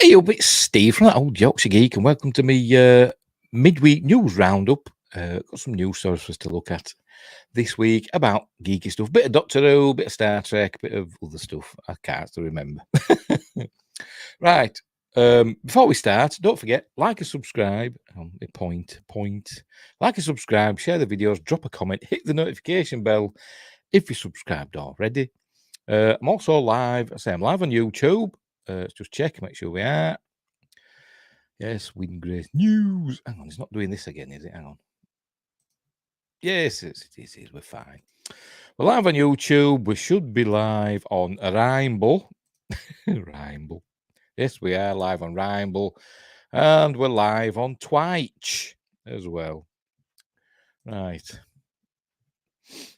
Hey, it's Steve from that old Yorkshire Geek, and welcome to me midweek news roundup. Got some news stories for us to look at this week about geeky stuff. Bit of Doctor Who, bit of Star Trek, bit of other stuff. I can't still remember. Right. Before we start, don't forget, like and subscribe. Point. Like and subscribe, share the videos, drop a comment, hit the notification bell if you're subscribed already. I'm also live. I'm live on YouTube. Let's just check, make sure we are. Yes, Win Grace News. Hang on, it's not doing this again, is it? Hang on. Yes, it is. We're fine. We're live on YouTube. We should be live on Rhymble. Rhymble. Yes, we are live on Rhymble. And we're live on Twitch as well. Right.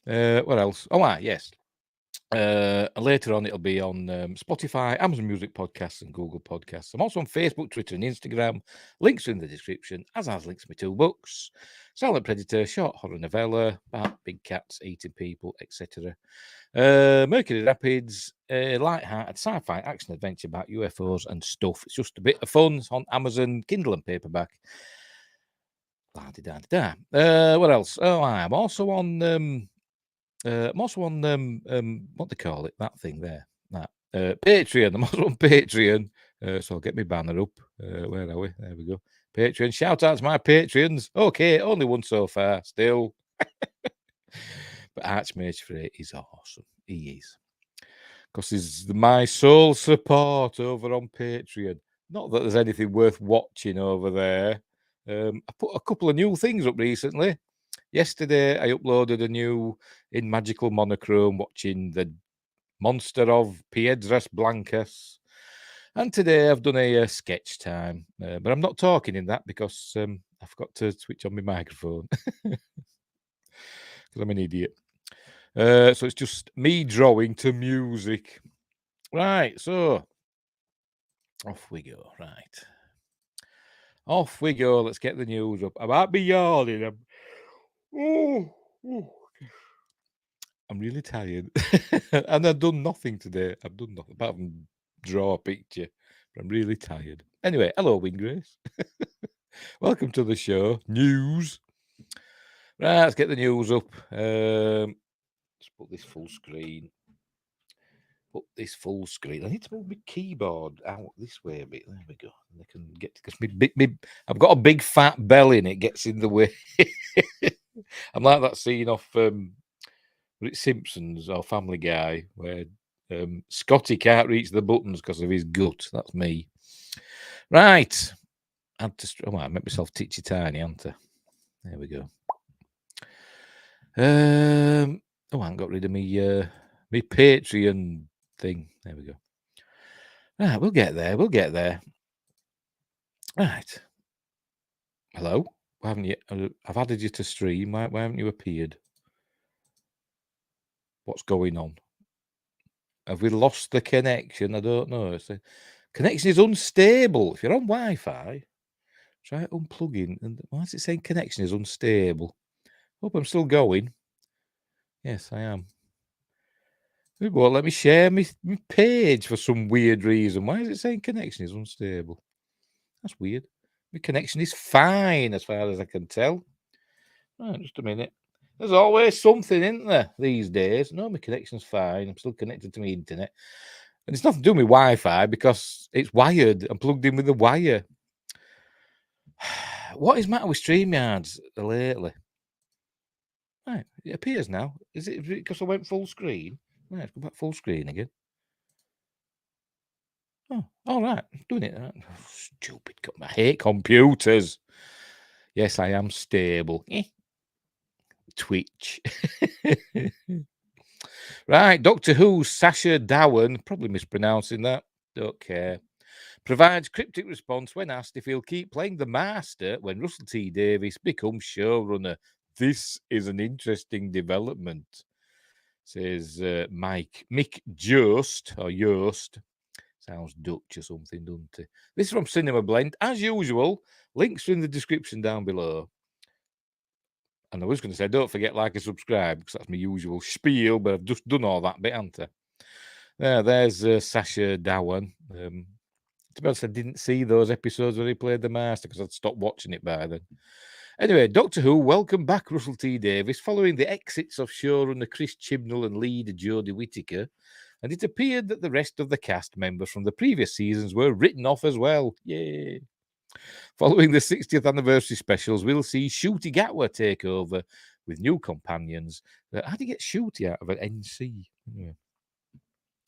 What else? Oh, yes. Later on, it'll be on Spotify, Amazon Music Podcasts, and Google Podcasts. I'm also on Facebook, Twitter, and Instagram. Links are in the description, as has links to my 2 books: Silent Predator, short horror novella about big cats eating people, etc. Mercury Rapids, light-hearted sci-fi action adventure about UFOs and stuff. It's just a bit of fun. It's on Amazon, Kindle and paperback. What else? Oh, I'm also on. What they call it, that thing there, that Patreon. I'm also on Patreon, so I'll get my banner up. Where are we? There we go. Patreon. Shout out to my Patreons. Okay, only one so far, still. But Archmage Frey is awesome. He is, because he's my sole support over on Patreon. Not that there's anything worth watching over there. I put a couple of new things up recently. Yesterday, I uploaded a new in magical monochrome watching the monster of Piedras Blancas. And today I've done a sketch time. But I'm not talking in that because I forgot to switch on my microphone. Because I'm an idiot. So it's just me drawing to music. Right, so off we go. Right. Off we go. Let's get the news up. I might be yawning. I'm really tired. And I've done nothing today. I've done nothing apart from draw a picture. But I'm really tired. Anyway, hello, Win Grace. Welcome to the show. News. Right, let's get the news up. Let's put this full screen. I need to move my keyboard out this way a bit. There we go. I can get, because I've got a big fat belly and it gets in the way. I'm like that scene off Simpsons or Family Guy where Scotty can't reach the buttons because of his gut. That's me. Right. I make myself titchy tiny, haven't I? There we go. I haven't got rid of me Patreon thing. There we go. Right, we'll get there. Right. Hello? Why haven't you? I've added you to stream. Why haven't you appeared? What's going on? Have we lost the connection? I don't know. Connection is unstable. If you're on Wi-Fi, try unplugging. And why is it saying connection is unstable? Hope I'm still going. Yes, I am. It won't let me share my page for some weird reason. Why is it saying connection is unstable? That's weird. My connection is fine as far as I can tell. Right, just a minute. There's always something, isn't there, these days? No, my connection's fine. I'm still connected to my internet. And it's nothing to do with Wi-Fi because it's wired. I'm plugged in with the wire. What is the matter with StreamYards lately? Right, it appears now. Is it because I went full screen? Right, let's go back full screen again. Oh, all right. Doing it. Oh, stupid. I hate computers. Yes, I am stable. Twitch. Right, Doctor Who's Sacha Dhawan, probably mispronouncing that, don't care, provides cryptic response when asked if he'll keep playing the Master when Russell T Davies becomes showrunner. This is an interesting development, says Mick Jost, or Yost. Sounds Dutch or something, doesn't it? This is from Cinema Blend. As usual, links are in the description down below. And I was going to say, don't forget, like and subscribe, because that's my usual spiel, but I've just done all that bit, haven't I? There's Sacha Dhawan. To be honest, I didn't see those episodes where he played the Master because I'd stopped watching it by then. Anyway, Doctor Who welcomed back Russell T Davies following the exits of showrunner Chris Chibnall and lead Jodie Whittaker, and it appeared that the rest of the cast members from the previous seasons were written off as well. Yay! Following the 60th anniversary specials, we'll see Shooty Gatwa take over with new companions. How do you get Shooty out of an NC? Yeah.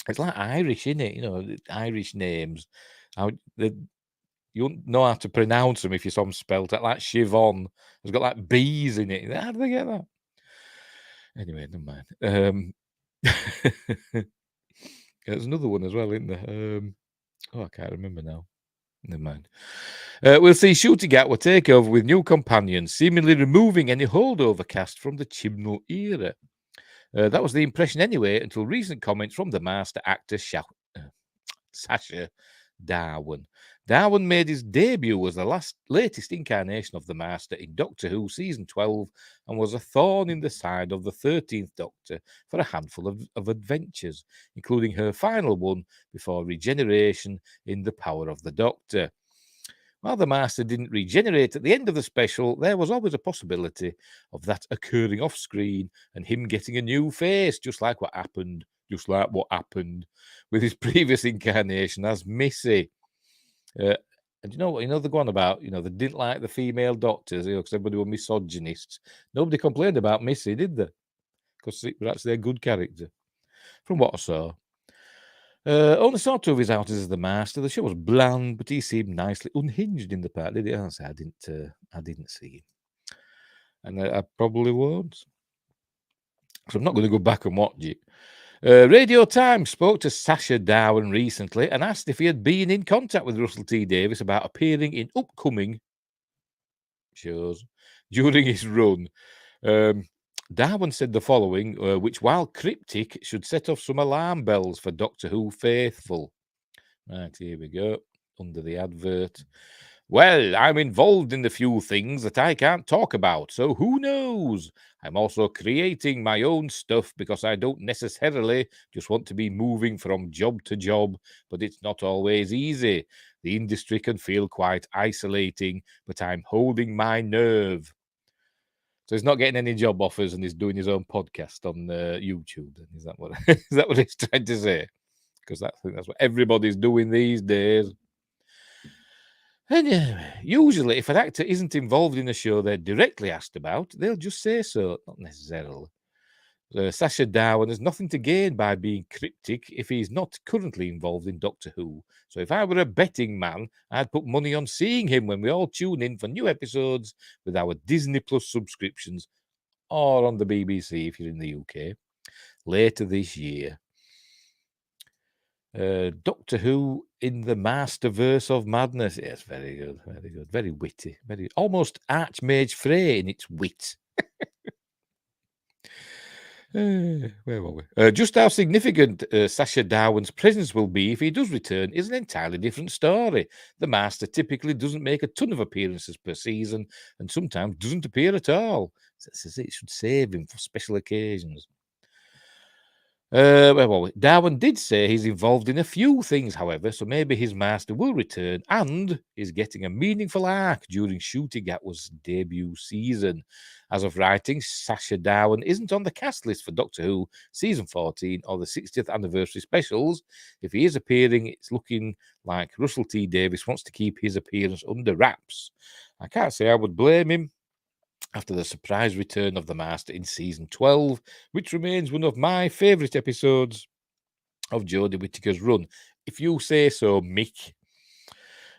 It's like Irish, isn't it? You know, Irish names. You wouldn't know how to pronounce them if you saw them spelt out. Like Siobhan has got like B's in it. How do they get that? Anyway, never mind. There's another one as well, isn't there? I can't remember now. Never mind. We'll see Shooty Gatwa take over with new companions, seemingly removing any holdover cast from the Chibnall era. That was the impression anyway, until recent comments from the master actor Sacha Dhawan. Dhawan made his debut as the latest incarnation of the Master in Doctor Who Season 12 and was a thorn in the side of the 13th Doctor for a handful of adventures, including her final one before regeneration in The Power of the Doctor. While the Master didn't regenerate at the end of the special, there was always a possibility of that occurring off-screen and him getting a new face, just like what happened with his previous incarnation as Missy. And you know what? You know they're going about. You know they didn't like the female doctors, because everybody were misogynists. Nobody complained about Missy, did they? Because it was actually a good character, from what I saw. Only saw 2 of his outings as the Master. The show was bland, but he seemed nicely unhinged in the part. Did he? I didn't see him, and I probably won't. So I'm not going to go back and watch it. Radio Times spoke to Sacha Dhawan recently and asked if he had been in contact with Russell T Davies about appearing in upcoming shows during his run. Dhawan said the following, which, while cryptic, should set off some alarm bells for Doctor Who faithful. Right, here we go, under the advert. Well, I'm involved in the few things that I can't talk about, so who knows? I'm also creating my own stuff because I don't necessarily just want to be moving from job to job, but it's not always easy. The industry can feel quite isolating, but I'm holding my nerve. So he's not getting any job offers and he's doing his own podcast on YouTube. Is that what he's trying to say? Because I think that's what everybody's doing these days. Anyway, usually if an actor isn't involved in a show they're directly asked about, they'll just say so, not necessarily. Sacha Dhawan has nothing to gain by being cryptic if he's not currently involved in Doctor Who. So if I were a betting man, I'd put money on seeing him when we all tune in for new episodes with our Disney Plus subscriptions or on the BBC if you're in the UK later this year. Doctor Who in the Masterverse of Madness. Yes, very good, very witty, very almost Archmage Frey in its wit. Where were we? Just how significant Sacha Dhawan's presence will be if he does return is an entirely different story. The Master typically doesn't make a ton of appearances per season and sometimes doesn't appear at all. It should save him for special occasions. Where were we? Dhawan did say he's involved in a few things, however, so maybe his Master will return and is getting a meaningful arc during Shooty Gatwa's debut season. As of writing, Sacha Dhawan isn't on the cast list for Doctor Who Season 14 or the 60th anniversary specials. If he is appearing, it's looking like Russell T Davies wants to keep his appearance under wraps. I can't say I would blame him after the surprise return of the Master in Season 12, which remains one of my favourite episodes of Jodie Whittaker's run. If you say so, Mick.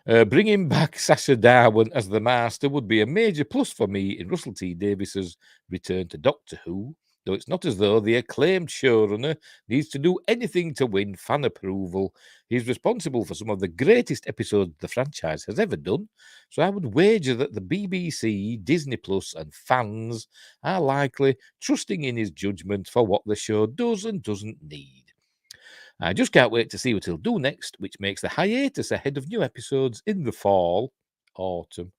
Bringing back Sacha Dhawan as the Master would be a major plus for me in Russell T Davies's return to Doctor Who, though it's not as though the acclaimed showrunner needs to do anything to win fan approval. He's responsible for some of the greatest episodes the franchise has ever done, so I would wager that the BBC, Disney Plus and fans are likely trusting in his judgment for what the show does and doesn't need. I just can't wait to see what he'll do next, which makes the hiatus ahead of new episodes in the autumn,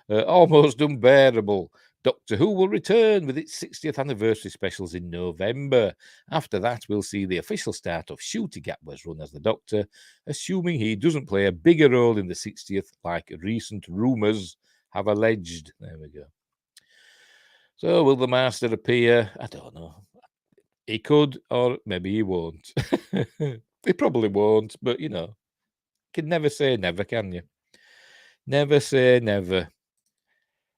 almost unbearable. Doctor Who will return with its 60th anniversary specials in November. After that, we'll see the official start of Ncuti Gatwa's run as the Doctor, assuming he doesn't play a bigger role in the 60th, like recent rumours have alleged. There we go. So, will the Master appear? I don't know. He could, or maybe he won't. He probably won't, but you know, can never say never, can you? Never say never.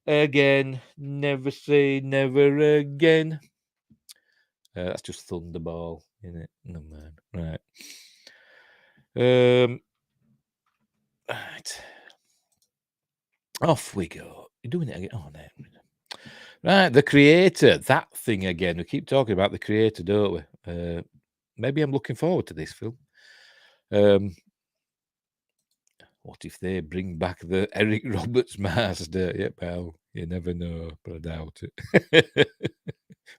Again, never say never again. That's just Thunderball, isn't it? No man. Right. Right. Off we go. You're doing it again. Oh no. Right, the creator. That thing again. We keep talking about the creator, don't we? Maybe I'm looking forward to this film. What if they bring back the Eric Roberts master? Yep, well, you never know, but I doubt it.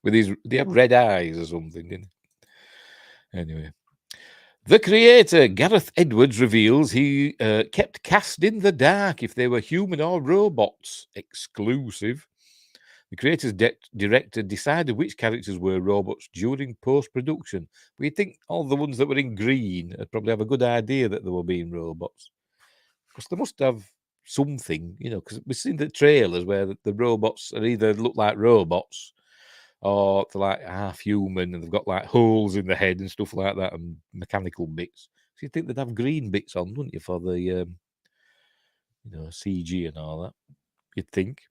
With these, they have red eyes or something, didn't they? Anyway. The creator, Gareth Edwards, reveals he kept cast in the dark if they were human or robots. Exclusive. The creator's director decided which characters were robots during post-production. But you'd think all the ones that were in green would probably have a good idea that they were being robots. Because they must have something, you know, because we've seen the trailers where the robots are either look like robots or they're like half human and they've got like holes in the head and stuff like that and mechanical bits. So you'd think they'd have green bits on, wouldn't you, for the, you know, CG and all that? You'd think.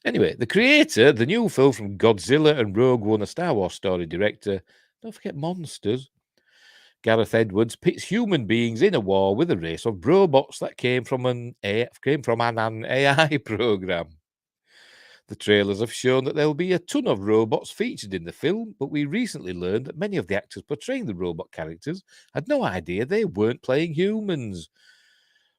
Anyway, the creator, the new film from Godzilla and Rogue One, a Star Wars story director, don't forget monsters. Gareth Edwards pits human beings in a war with a race of robots that came from an AI program. The trailers have shown that there will be a ton of robots featured in the film, but we recently learned that many of the actors portraying the robot characters had no idea they weren't playing humans.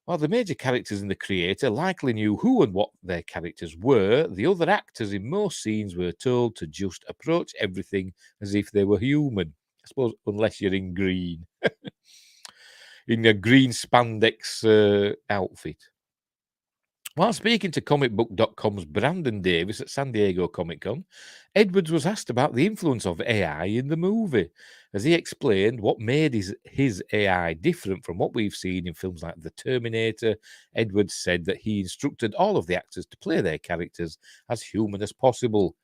While the major characters in the creator likely knew who and what their characters were, the other actors in most scenes were told to just approach everything as if they were human. I suppose, unless you're in green. In a green spandex outfit. While speaking to comicbook.com's Brandon Davies at San Diego Comic-Con, Edwards was asked about the influence of AI in the movie. As he explained what made his AI different from what we've seen in films like The Terminator, Edwards said that he instructed all of the actors to play their characters as human as possible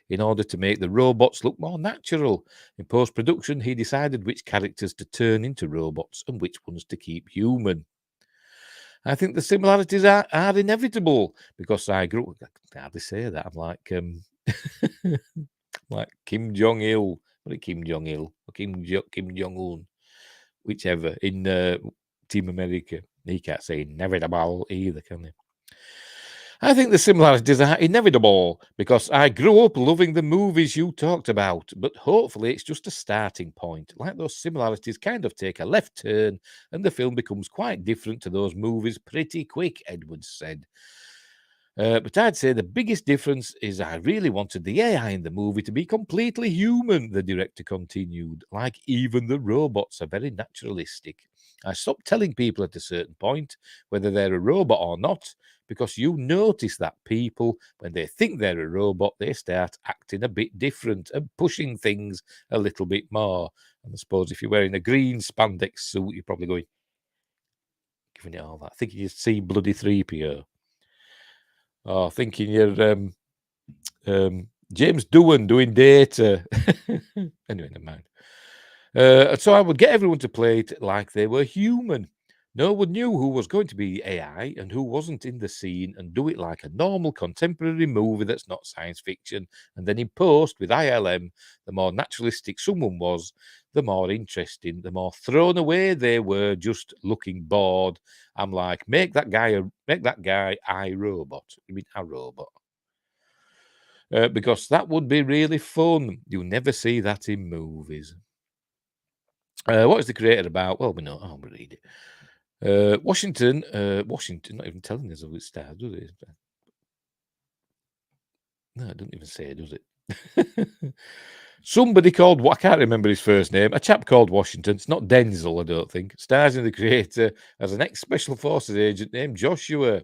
in order to make the robots look more natural. In post-production, he decided which characters to turn into robots and which ones to keep human. I think the similarities are inevitable because I grew up. I can hardly say that. I'm like, like Kim Jong-il. What Kim Jong-il? Or Kim Jong-un? Whichever. In Team America. He can't say inevitable either, can he? I think the similarities are inevitable because I grew up loving the movies you talked about, but hopefully it's just a starting point. Like those similarities kind of take a left turn and the film becomes quite different to those movies pretty quick, Edwards said. But I'd say the biggest difference is I really wanted the AI in the movie to be completely human, the director continued. Like even the robots are very naturalistic. I stopped telling people at a certain point whether they're a robot or not, because you notice that people, when they think they're a robot, they start acting a bit different and pushing things a little bit more. And I suppose if you're wearing a green spandex suit, you're probably going, giving it all that. Thinking you see bloody 3PO. Oh, thinking you're James Dhawan doing data. Anyway, never mind. So I would get everyone to play it like they were human. No one knew who was going to be AI and who wasn't in the scene, and do it like a normal contemporary movie that's not science fiction. And then in post with ILM, the more naturalistic someone was, the more interesting, the more thrown away they were, just looking bored. I'm like, make that guy iRobot. You mean a robot? Because that would be really fun. You never see that in movies. What is the creator about? Well, we know. I'll read it. Washington, not even telling us who it stars, does it? No, it doesn't even say, does it? Somebody called, I can't remember his first name, a chap called Washington. It's not Denzel, I don't think. Stars in the creator as an ex-Special Forces agent named Joshua.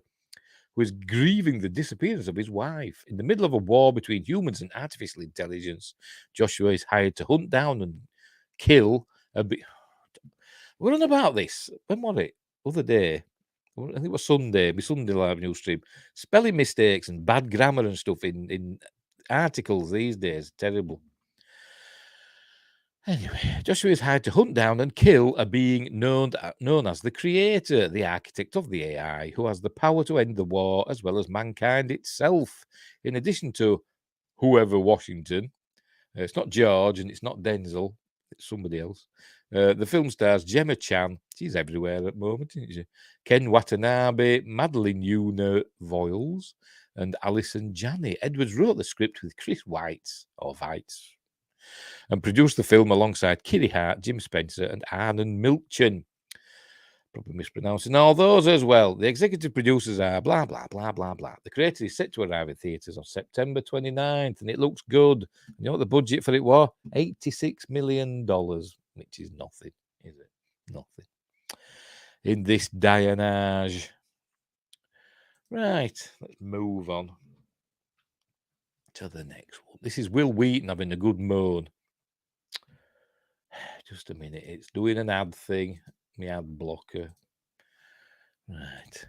who is grieving the disappearance of his wife. In the middle of a war between humans and artificial intelligence, Joshua is hired to hunt down and kill a bit. We're on about this. When was it? Other day. I think it was Sunday. My Sunday live news stream. Spelling mistakes and bad grammar and stuff in articles these days. Terrible. Anyway, Joshua is hired to hunt down and kill a being known as the creator, the architect of the AI, who has the power to end the war as well as mankind itself. In addition to whoever Washington, it's not George and it's not Denzel, it's somebody else. The film stars Gemma Chan, she's everywhere at the moment, isn't she? Ken Watanabe, Madeline Yuna Voiles, and Alison Janney. Edwards wrote the script with Chris Weitz, and produced the film alongside Kiri Hart, Jim Spencer, and Arnon Milchan. Probably mispronouncing all those as well. The executive producers are blah, blah, blah, blah, blah. The creator is set to arrive in theatres on September 29th, and it looks good. You know what the budget for it was? $86 million, which is nothing, is it? Nothing. In this day and age. Right, let's move on to the next one. This is Wil Wheaton having a good moan. Just a minute. It's doing an ad thing. My ad blocker. Right.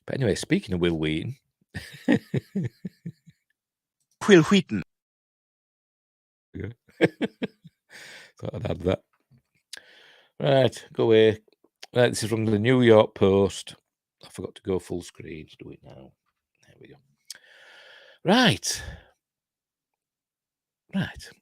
But anyway, speaking of Wil Wheaton. Wil Wheaton. Thought I'd add that. Right, go away. Right, this is from the New York Post. I forgot to go full screen. Let's do it now. There we go. Right.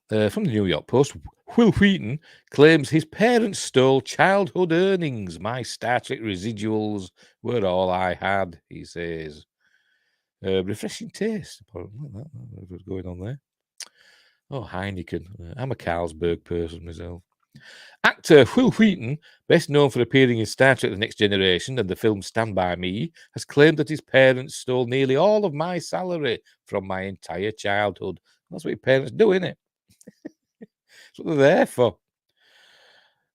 From the New York Post, Wil Wheaton claims his parents stole childhood earnings. My Star Trek residuals were all I had, he says. Refreshing taste. What's going on there? Oh, Heineken. I'm a Carlsberg person myself. Actor Wil Wheaton, best known for appearing in Star Trek The Next Generation and the film Stand By Me, has claimed that his parents stole nearly all of my salary from my entire childhood. That's what your parents do, innit? That's what they're there for.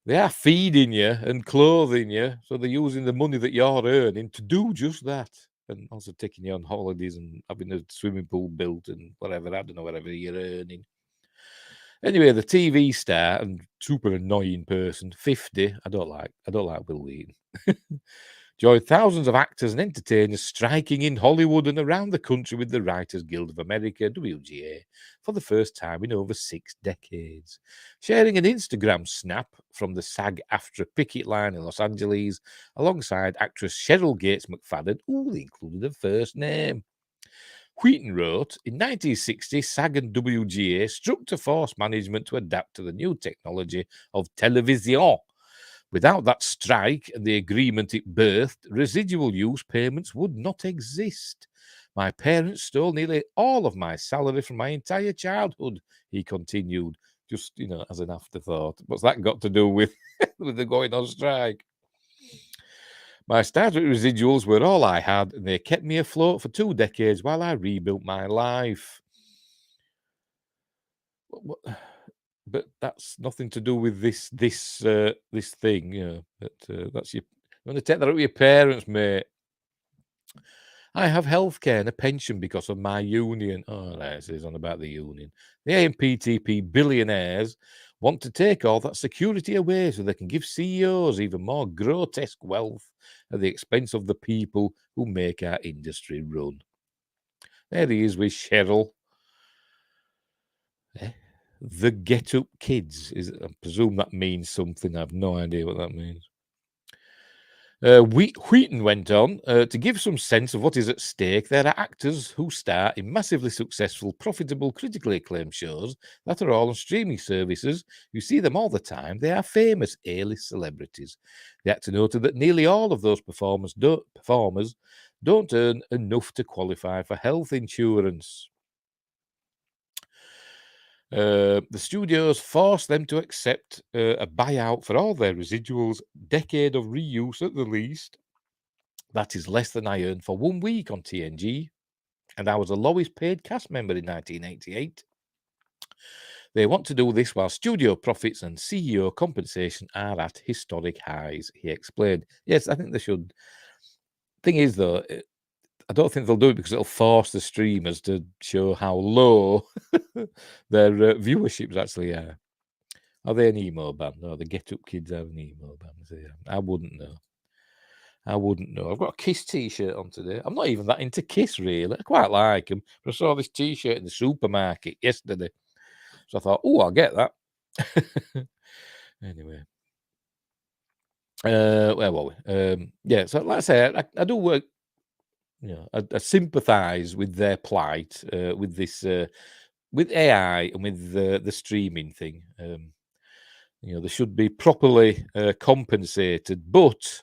They are feeding you and clothing you, so they're using the money that you're earning to do just that. And also taking you on holidays and having a swimming pool built and whatever, I don't know, whatever you're earning. Anyway, the TV star and super annoying person, 50, I don't like Wil Wheaton. Joined thousands of actors and entertainers striking in Hollywood and around the country with the Writers Guild of America, WGA, for the first time in over 6 decades. Sharing an Instagram snap from the SAG-AFTRA picket line in Los Angeles, alongside actress Cheryl Gates McFadden, they included her first name. Wheaton wrote, in 1960, SAG and WGA struck to force management to adapt to the new technology of television. Without that strike and the agreement it birthed, residual use payments would not exist. My parents stole nearly all of my salary from my entire childhood, he continued, just, as an afterthought. What's that got to do with, with the going on strike? My Star Trek residuals were all I had, and they kept me afloat for 2 decades while I rebuilt my life. But that's nothing to do with this thing, that's you want to take that up with your parents, mate. I have healthcare and a pension because of my union. Oh, right, it says on about the union. The AMPTP billionaires want to take all that security away so they can give CEOs even more grotesque wealth at the expense of the people who make our industry run. There he is with Cheryl. The Get Up Kids. I presume that means something. I have no idea what that means. Wheaton went on to give some sense of what is at stake. There are actors who star in massively successful, profitable, critically acclaimed shows that are all on streaming services. You see them all the time. They are famous A-list celebrities. The actor noted that nearly all of those performers don't earn enough to qualify for health insurance. The studios forced them to accept a buyout for all their residuals, decade of reuse at the least. That is less than I earned for 1 week on TNG, and I was the lowest paid cast member in 1988. They want to do this while studio profits and CEO compensation are at historic highs, he explained. Yes, I think they should. Thing is, though, I don't think they'll do it because it'll force the streamers to show how low their viewerships actually are. Are they an emo band? No, the Get Up Kids are an emo band. So, yeah, I wouldn't know. I've got a Kiss t-shirt on today. I'm not even that into Kiss, really. I quite like them. But I saw this t-shirt in the supermarket yesterday. So I thought, oh, I'll get that. Anyway. Where were we? Yeah, so like I say, I do work, I sympathise with their plight, with this, with AI and with the streaming thing. They should be properly compensated, but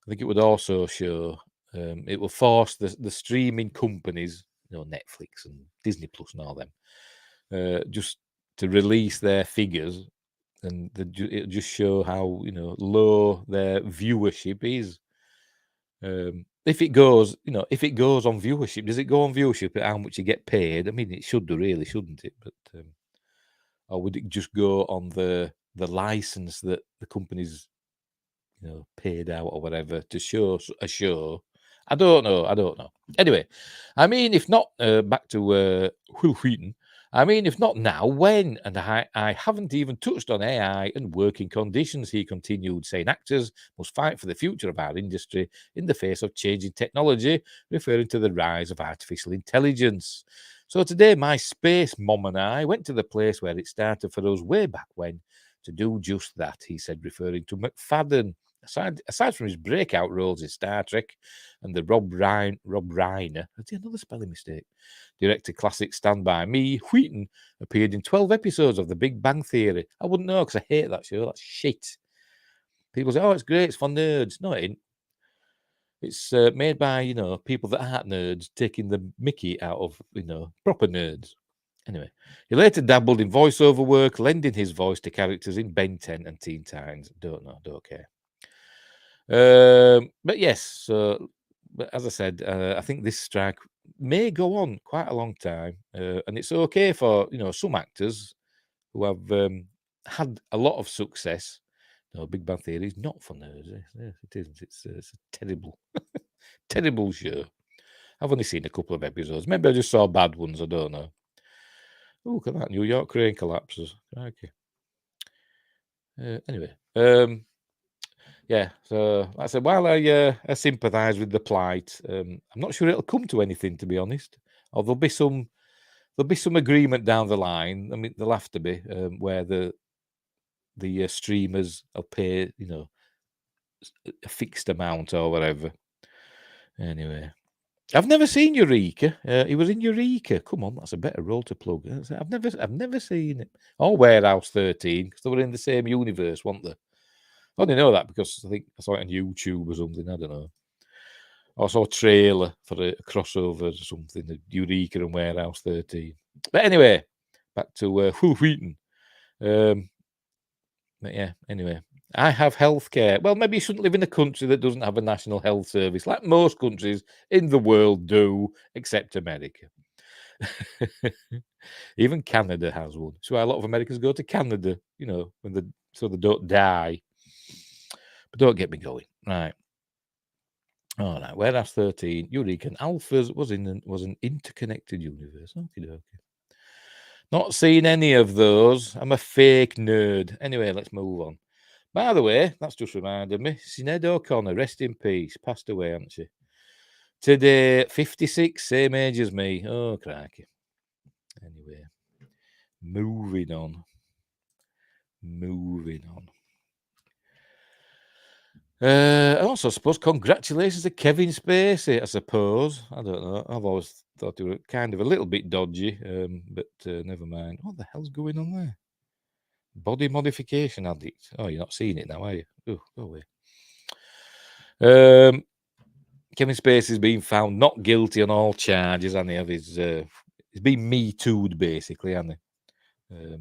I think it would also show it will force the streaming companies, Netflix and Disney Plus and all them, just to release their figures, and it'll just show how low their viewership is. If it goes on viewership, does it go on viewership at how much you get paid? I mean, it should do, really, shouldn't it? But or would it just go on the license that the companies paid out or whatever to show a show? I don't know. Anyway, I mean, if not, back to Wil Wheaton. I mean, if not now, when? And I haven't even touched on AI and working conditions, he continued, saying actors must fight for the future of our industry in the face of changing technology, referring to the rise of artificial intelligence. So today, my space mom and I went to the place where it started for us way back when to do just that, he said, referring to McFadden. Aside from his breakout roles in Star Trek and the Rob Reiner, that's another spelling mistake, directed classic Stand By Me, Wheaton appeared in 12 episodes of The Big Bang Theory. I wouldn't know because I hate that show. That's shit. People say, oh, it's great, it's for nerds. No, it ain't. It's made by, people that aren't nerds, taking the mickey out of, proper nerds. Anyway, he later dabbled in voiceover work, lending his voice to characters in Ben 10 and Teen Titans. Don't care. But yes, but as I said, I think this strike may go on quite a long time, and it's okay for some actors who have had a lot of success. Big Bang Theory is not for nerds. It isn't. It's a terrible, terrible show. I've only seen a couple of episodes. Maybe I just saw bad ones. I don't know. Oh, look at that! New York crane collapses. Okay. Anyway, yeah, so like I said, while I sympathise with the plight, I'm not sure it'll come to anything, to be honest. Or there'll be some agreement down the line. I mean, there'll have to be where the streamers will pay, a fixed amount or whatever. Anyway, I've never seen Eureka. He was in Eureka. Come on, that's a better role to plug. I've never seen it. Or Warehouse 13, because they were in the same universe, weren't they? I only know that because I think I saw it on YouTube or something. I don't know. I saw a trailer for a crossover or something, the Eureka and Warehouse 13. But anyway, back to Wil Wheaton. But yeah, anyway, I have healthcare. Well, maybe you shouldn't live in a country that doesn't have a national health service, like most countries in the world do, except America. Even Canada has one. So a lot of Americans go to Canada, so they don't die. But don't get me going. Right. All right. Warehouse 13, Eureka, and Alphas was an interconnected universe. Okay. Not seen any of those. I'm a fake nerd. Anyway, let's move on. By the way, that's just reminded me. Sinead O'Connor, rest in peace, passed away, hasn't she? Today, 56, same age as me. Oh, crikey. Anyway, moving on. Also, I suppose congratulations to Kevin Spacey, I suppose. I don't know. I've always thought they were kind of a little bit dodgy, but never mind. What the hell's going on there? Body modification addict. Oh, you're not seeing it now, are you? Oh, go away. Kevin Spacey's been found not guilty on all charges, hasn't he? Of his, he's been Me Too'd, basically, hasn't he?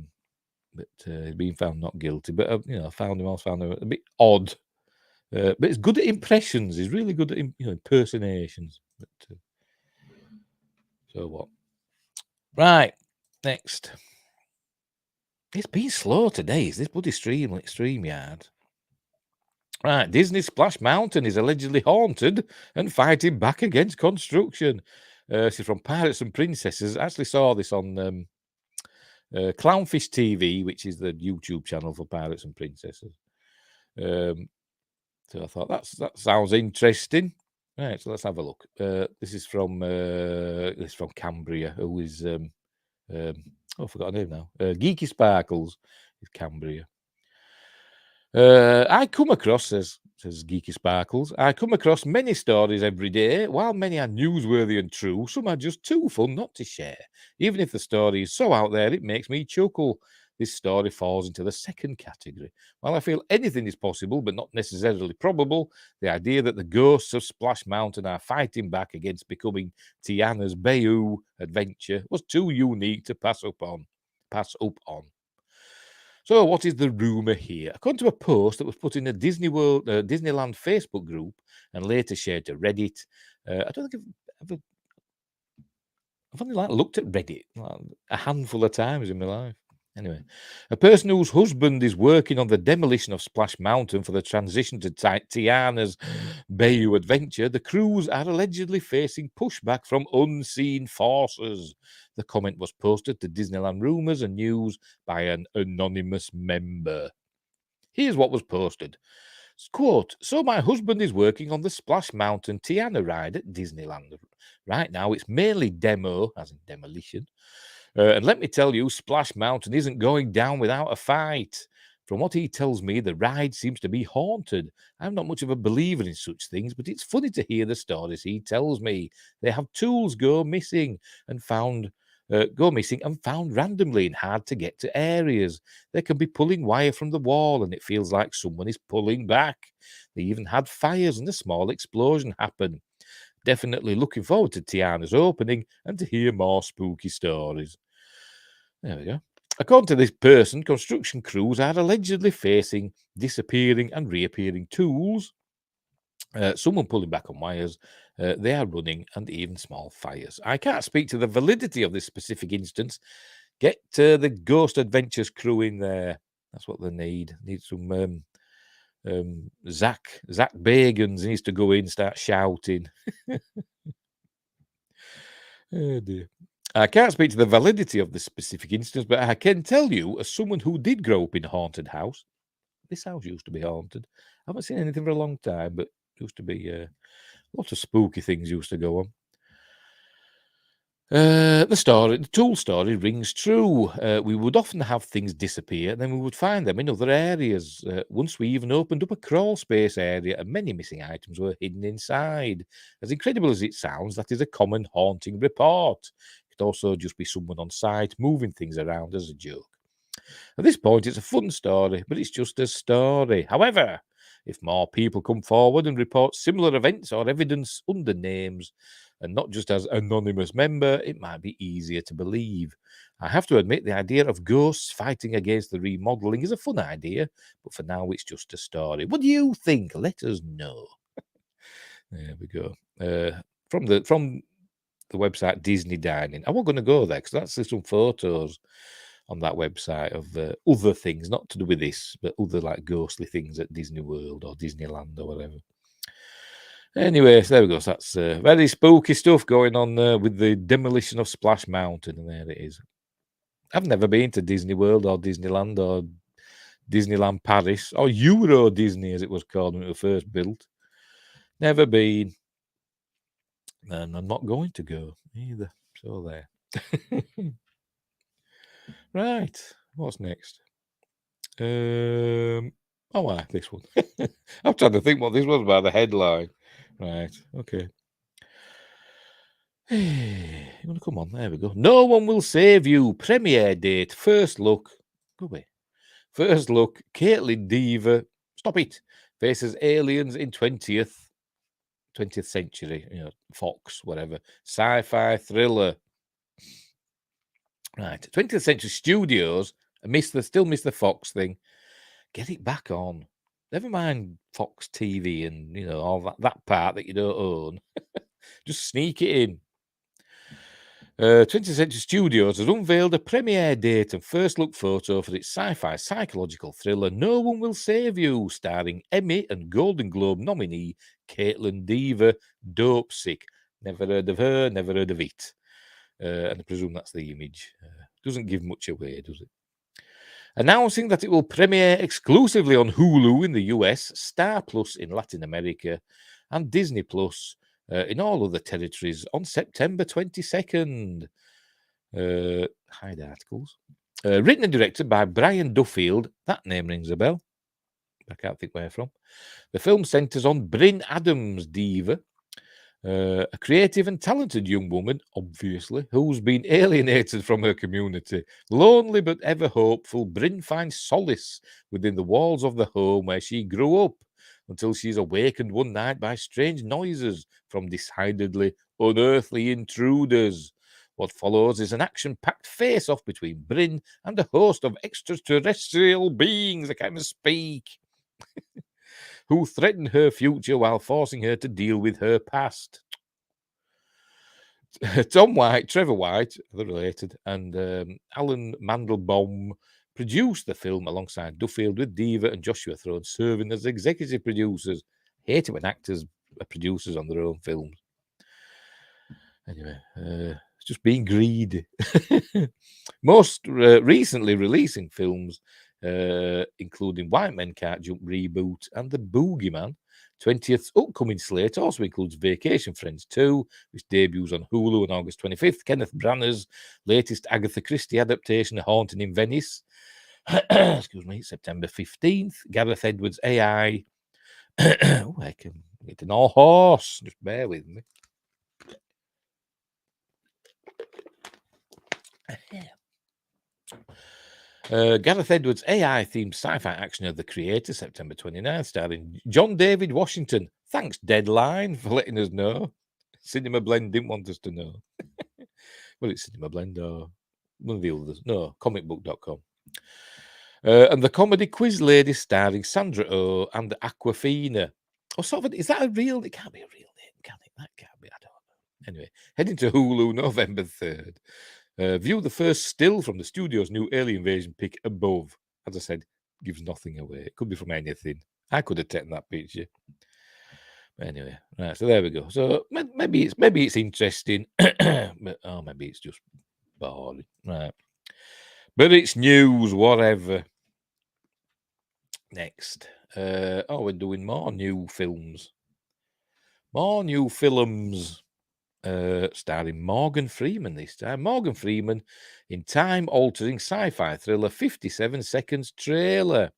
But he's been found not guilty. But I found him a bit odd. But he's good at impressions. He's really good at impersonations. But, so what? Right, next. It's been slow today. Is this bloody StreamYard? Right, Disney Splash Mountain is allegedly haunted and fighting back against construction. This is from Pirates and Princesses. I actually saw this on Clownfish TV, which is the YouTube channel for Pirates and Princesses. So I thought that sounds interesting. Right, so let's have a look. This is from Cambria, who is I forgot her name now. Geeky Sparkles is Cambria. I come across, says Geeky Sparkles, I come across many stories every day. While many are newsworthy and true, some are just too fun not to share. Even if the story is so out there, it makes me chuckle. This story falls into the second category. While I feel anything is possible, but not necessarily probable, the idea that the ghosts of Splash Mountain are fighting back against becoming Tiana's Bayou adventure was too unique to pass up on. So, what is the rumor here? According to a post that was put in a Disneyland Facebook group and later shared to Reddit, I don't think I've only looked at Reddit a handful of times in my life. Anyway, a person whose husband is working on the demolition of Splash Mountain for the transition to Tiana's Bayou adventure, the crews are allegedly facing pushback from unseen forces. The comment was posted to Disneyland Rumors and News by an anonymous member. Here's what was posted. Quote, so my husband is working on the Splash Mountain Tiana ride at Disneyland. Right now it's mainly demo, as in demolition. And let me tell you, Splash Mountain isn't going down without a fight. From what he tells me, the ride seems to be haunted. I'm not much of a believer in such things, but it's funny to hear the stories he tells me. They have tools go missing and found randomly in hard to get to areas. They can be pulling wire from the wall and it feels like someone is pulling back. They even had fires and a small explosion happen. Definitely looking forward to Tiana's opening and to hear more spooky stories. There we go. According to this person, construction crews are allegedly facing disappearing and reappearing tools, someone pulling back on wires, they are running, and even small fires. I can't speak to the validity of this specific instance. Get the Ghost Adventures crew in there. That's what they need. Need some Zach Bagans needs to go in and start shouting. Oh dear. I can't speak to the validity of this specific instance, but I can tell you, as someone who did grow up in a haunted house, this house used to be haunted. I haven't seen anything for a long time, but used to be lots of spooky things used to go on. The tool story rings true. We would often have things disappear, and then we would find them in other areas. Once we even opened up a crawl space area, and many missing items were hidden inside. As incredible as it sounds, that is a common haunting report. It could also just be someone on site moving things around as a joke. At this point, it's a fun story, but it's just a story. However, if more people come forward and report similar events or evidence under names, and not just as anonymous member, it might be easier to believe. I have to admit, the idea of ghosts fighting against the remodeling is a fun idea, but for now, it's just a story. What do you think? Let us know. There we go. From the website Disney Dining. I wasn't going to go there because that's some photos on that website of other things, not to do with this, but other like ghostly things at Disney World or Disneyland or whatever. Anyway, so there we go. So that's very spooky stuff going on with the demolition of Splash Mountain, and there it is. I've never been to Disney World or Disneyland or Disneyland Paris or Euro Disney, as it was called when it was first built. Never been. And I'm not going to go either. So there. Right. What's next? This one. I'm trying to think what this was about, the headline. Right. Okay. You want to come on? There we go. No One Will Save You. Premiere date. First look. Go away. First look. Kaitlyn Diva. Stop it. Faces aliens in 20th century. Fox, whatever. Sci-fi thriller. Right. 20th Century Studios. Still miss the Fox thing. Get it back on. Never mind Fox TV and all that part that you don't own. Just sneak it in. 20th Century Studios has unveiled a premiere date and first look photo for its sci-fi psychological thriller No One Will Save You, starring Emmy and Golden Globe nominee Kaitlyn Dever, Dope Sick. Never heard of her, never heard of it. And I presume that's the image. Doesn't give much away, does it? Announcing that it will premiere exclusively on Hulu in the US, Star Plus in Latin America, and Disney Plus in all other territories on September 22nd. Hide articles. Written and directed by Brian Duffield. That name rings a bell. I can't think where from. The film centres on Bryn Adams, Diva, a creative and talented young woman, obviously, who's been alienated from her community. Lonely but ever hopeful, Bryn finds solace within the walls of the home where she grew up, until she's awakened one night by strange noises from decidedly unearthly intruders. What follows is an action-packed face-off between Bryn and a host of extraterrestrial beings, I can't even speak, who threaten her future while forcing her to deal with her past. Tom White, Trevor White, they're related, and Alan Mandelbaum produced the film alongside Duffield, with Diva and Joshua Throne serving as executive producers. Hate it when actors are producers on their own films. Anyway, it's just being greedy. Most recently releasing films, including White Men Can't Jump reboot and The Boogeyman. 20th upcoming slate also includes Vacation Friends 2, which debuts on Hulu on August 25th. Kenneth Branagh's latest Agatha Christie adaptation, A Haunting in Venice, excuse me, September 15th. Gareth Edwards' AI. Oh, I can get an all horse. Just bear with me. Gareth Edwards' AI-themed sci-fi action of The Creator, September 29th, starring John David Washington. Thanks, Deadline, for letting us know. Cinema Blend didn't want us to know. Well, it's Cinema Blend or one of the others. No, comicbook.com. And the comedy Quiz Lady, starring Sandra Oh and Aquafina. Oh, sort of, is that a real? It can't be a real name, can it? That can't be. I don't know. Anyway, heading to Hulu November 3rd. View the first still from the studio's new Alien Invasion pic above. As I said, gives nothing away. It could be from anything. I could have taken that picture. But anyway, right. So there we go. So maybe it's interesting, but maybe it's just boring. Right. But it's news, whatever. Next. We're doing more new films. More new films. Starring Morgan Freeman this time. Morgan Freeman in time-altering sci-fi thriller 57 Seconds trailer.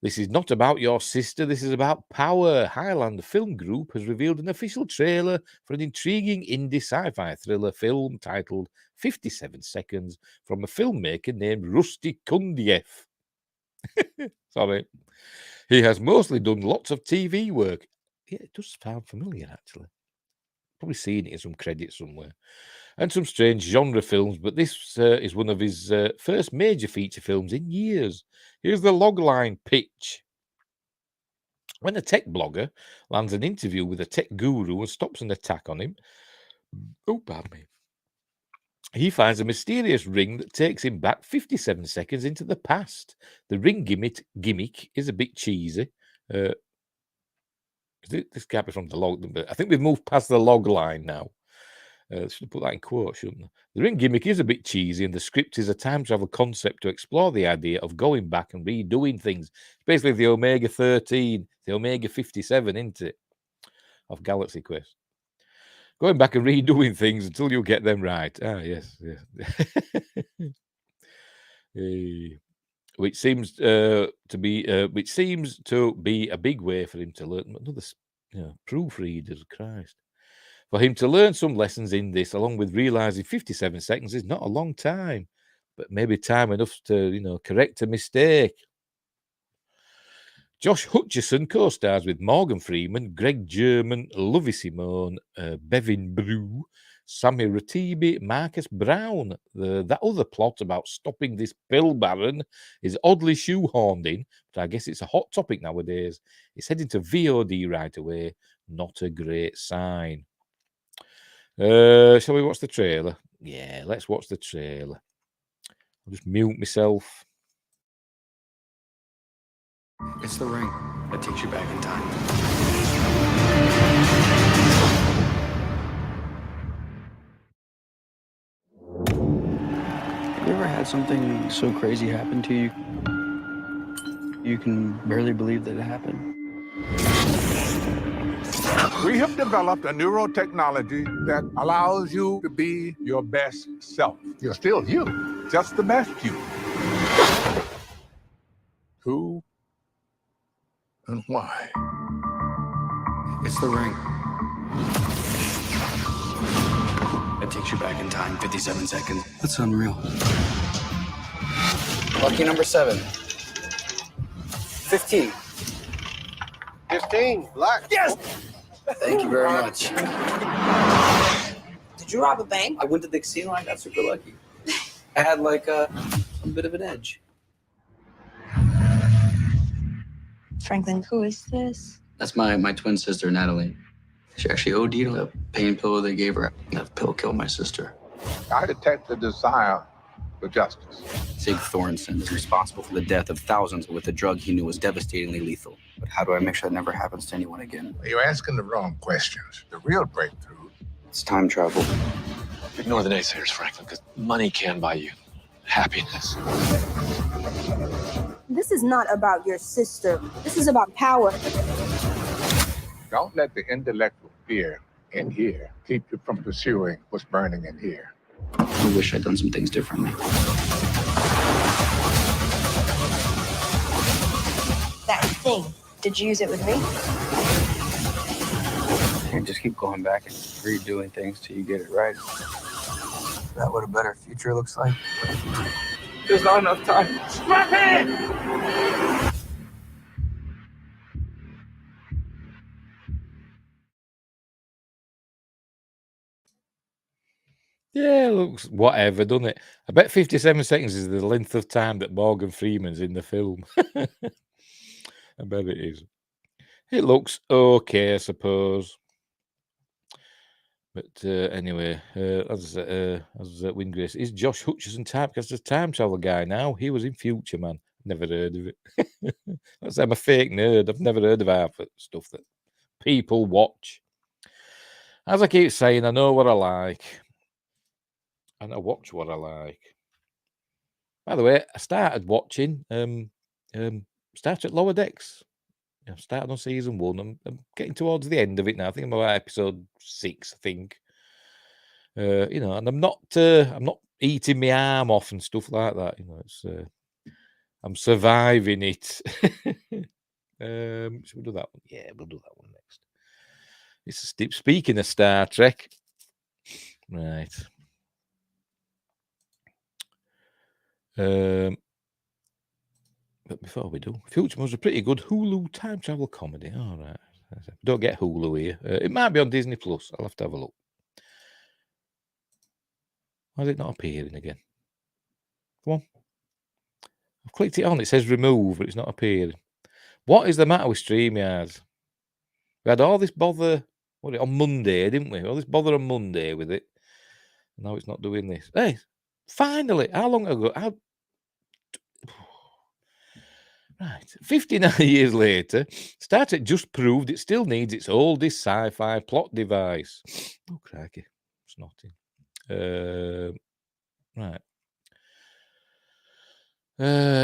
This is not about your sister, this is about power. Highland Film Group has revealed an official trailer for an intriguing indie sci-fi thriller film titled 57 Seconds from a filmmaker named Rusty Kundiev. Sorry. He has mostly done lots of TV work. Yeah, it does sound familiar, actually. Probably seen it in some credits somewhere. And some strange genre films, but this is one of his first major feature films in years. Here's the logline pitch. When a tech blogger lands an interview with a tech guru and stops an attack on him, pardon me, he finds a mysterious ring that takes him back 57 seconds into the past. The ring gimmick is a bit cheesy. This can't be from the log. I think we've moved past the log line now. Should have put that in quotes, shouldn't I? The ring gimmick is a bit cheesy, and the script is a time travel concept to explore the idea of going back and redoing things. It's basically the Omega 13, the Omega 57, isn't it? Of Galaxy Quest. Going back and redoing things until you get them right. Ah, yes. Which seems to be a big way for him to learn. Another proofreaders, Christ. For him to learn some lessons in this, along with realizing 57 seconds is not a long time, but maybe time enough to, correct a mistake. Josh Hutcherson co-stars with Morgan Freeman, Greg German, Lovie Simone, Bevin Brew, Sammy Ratibi, Marcus Brown. That other plot about stopping this pill baron is oddly shoehorned in, but I guess it's a hot topic nowadays. It's heading to VOD right away. Not a great sign. Shall we watch the trailer? Yeah, let's watch the trailer. I'll just mute myself. It's the ring that takes you back in time. Have you ever had something so crazy happen to you? You can barely believe that it happened. We have developed a neurotechnology that allows you to be your best self. You're still you, just the best you. Who and why? It's the ring that takes you back in time 57 seconds. That's unreal. Lucky number 7. 15. 15, black. Yes! Thank you very much. Did you rob a bank? I went to the casino. I got super lucky. I had like a bit of an edge. Franklin, who is this? That's my twin sister, Natalie. She actually OD'd on a pain pill they gave her. That pill killed my sister. I detect the desire for justice. Sig Thornton is responsible for the death of thousands with a drug he knew was devastatingly lethal. But how do I make sure that never happens to anyone again? You're asking the wrong questions. The real breakthrough. It's time travel. Ignore the naysayers, Franklin, because money can buy you happiness. This is not about your sister. This is about power. Don't let the intellectual fear in here keep you from pursuing what's burning in here. I wish I'd done some things differently. That thing. Did you use it with me? You just keep going back and redoing things till you get it right. Is that what a better future looks like? There's not enough time. Scrap it! Yeah, looks whatever, doesn't it? I bet 57 seconds is the length of time that Morgan Freeman's in the film. I bet it is. It looks okay, I suppose. But anyway, as Winggrace, is Josh Hutcherson typecast as time travel guy now? He was in Future Man. Never heard of it. I'm a fake nerd. I've never heard of half the stuff that people watch. As I keep saying, I know what I like. And I watch what I like. By the way, I started watching Star Trek Lower Decks. I started on season 1. I'm getting towards the end of it now. I think I'm about episode 6, I think. And I'm not eating my arm off and stuff like that. It's I'm surviving it. Should we do that one? Yeah, we'll do that one next. Speaking of Star Trek, right. But before we do, Future was a pretty good Hulu time travel comedy. All right. Don't get Hulu here. It might be on Disney Plus. I'll have to have a look. Why is it not appearing again? Come on. I've clicked it on. It says remove, but it's not appearing. What is the matter with StreamYard? We had all this bother on Monday, didn't we? All this bother on Monday with it. Now it's not doing this. Hey, finally. How long ago? Right. 59 years later, Star Trek just proved it still needs its oldest sci-fi plot device. Oh, crikey. Snotty. Right.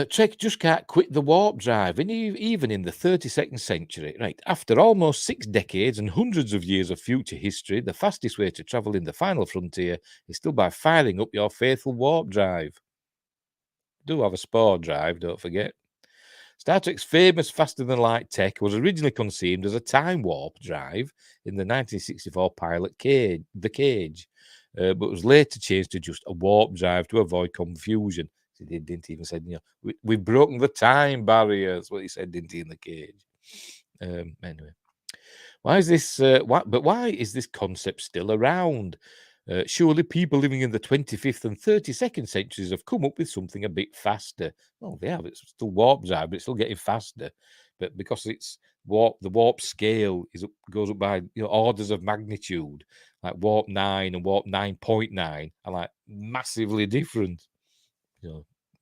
Trek just can't quit the warp drive, and even in the 32nd century. Right. After almost 6 decades and hundreds of years of future history, the fastest way to travel in the final frontier is still by firing up your faithful warp drive. Do have a spore drive, don't forget. Star Trek's famous faster-than-light tech was originally conceived as a time warp drive in the 1964 pilot The Cage, but was later changed to just a warp drive to avoid confusion. He didn't even say, we've broken the time barrier. That's what he said, didn't he, in The Cage? Anyway, why is this? Why is this concept still around? Surely people living in the 25th and 32nd centuries have come up with something a bit faster. Well, they have. It's still warp drive, but it's still getting faster. but because it's warp, the warp scale goes up by orders of magnitude. Like warp 9 and warp 9.9 are like massively different.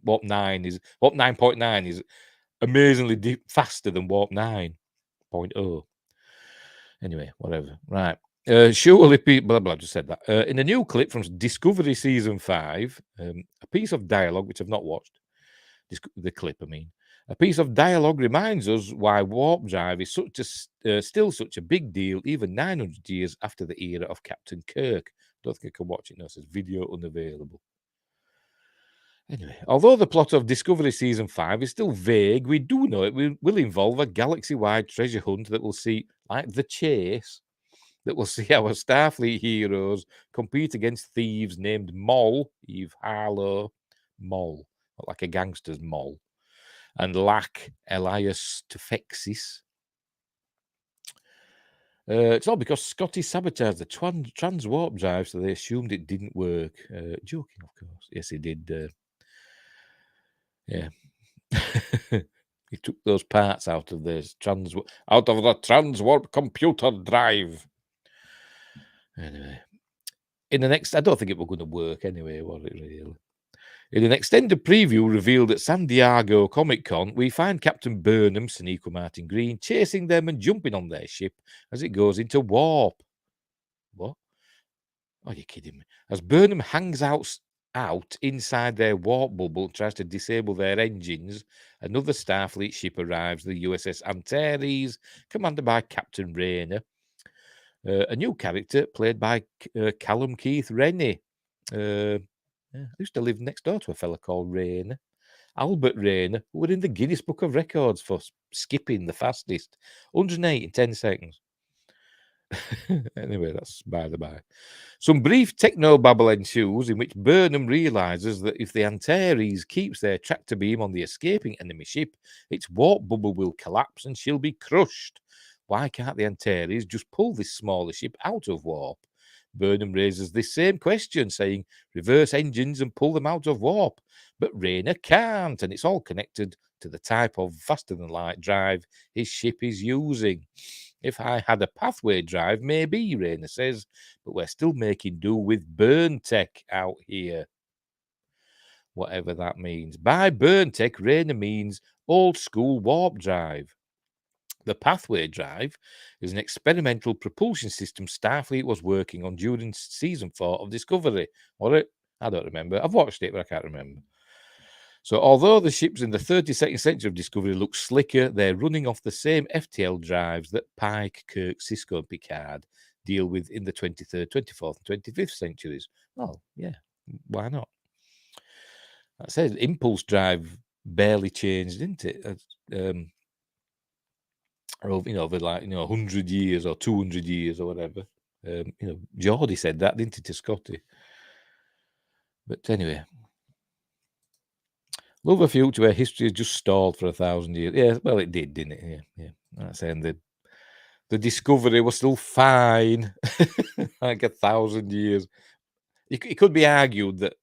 Warp 9.9 is amazingly faster than warp 9.0. Anyway, whatever. Right. Surely people, blah, blah, just said that. In a new clip from Discovery Season 5, a piece of dialogue, which I've not watched, the clip, I mean, a piece of dialogue reminds us why warp drive is still such a big deal, even 900 years after the era of Captain Kirk. Don't think I can watch it now. It says video unavailable. Anyway, although the plot of Discovery Season 5 is still vague, we do know it will involve a galaxy-wide treasure hunt that will see, like The Chase, that will see our Starfleet heroes compete against thieves named Moll, Eve Harlow, Moll, like a gangster's Moll, and Lack Elias Tefexis. It's all because Scotty sabotaged the trans warp drive, so they assumed it didn't work. Joking, of course. Yes, he did. Yeah. He took those parts out of the trans warp computer drive. Anyway, in the next, I don't think it was going to work anyway, was it really? In an extended preview revealed at San Diego Comic-Con, we find Captain Burnham, Sonequa Martin Green, chasing them and jumping on their ship as it goes into warp. What? Are you kidding me? As Burnham hangs out inside their warp bubble, tries to disable their engines, another Starfleet ship arrives, the USS Antares, commanded by Captain Rayner. A new character played by Callum Keith Rennie. I used to live next door to a fella called Rayner, Albert Rayner, who were in the Guinness Book of Records for skipping the fastest, 108 in 10 seconds. Anyway, that's by the by. Some brief techno-babble ensues in which Burnham realises that if the Antares keeps their tractor beam on the escaping enemy ship, its warp bubble will collapse and she'll be crushed. Why can't the Antares just pull this smaller ship out of warp? Burnham raises this same question, saying, reverse engines and pull them out of warp. But Rayner can't, and it's all connected to the type of faster-than-light drive his ship is using. If I had a pathway drive, maybe, Rayner says, but we're still making do with burn tech out here. Whatever that means. By burn tech, Rayner means old-school warp drive. The pathway drive is an experimental propulsion system Starfleet was working on during Season 4 of Discovery. Was it? I don't remember. I've watched it, but I can't remember. So although the ships in the 32nd century of Discovery look slicker, they're running off the same FTL drives that Pike, Kirk, Sisko, and Picard deal with in the 23rd, 24th, and 25th centuries. Oh, yeah. Why not? That says impulse drive barely changed, didn't it? Over 100 years or 200 years or whatever. Geordie said that, didn't he, to Scotty? But anyway, love a future where history has just stalled for 1,000 years. Yeah, well, it did, didn't it? Yeah. I'm saying the Discovery was still fine, like 1,000 years. It could be argued that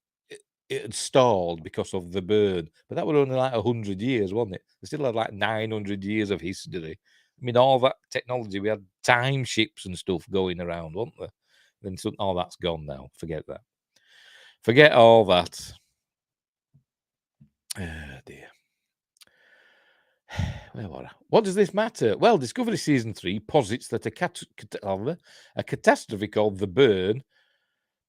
it had stalled because of the burn, but that was only like 100 years, wasn't it? They still had like 900 years of history. I mean, all that technology, we had time ships and stuff going around, wasn't there? Then all that's gone now. Forget that. Forget all that. Oh, dear. Where were I? What does this matter? Well, Discovery Season 3 posits that a catastrophe called the Burn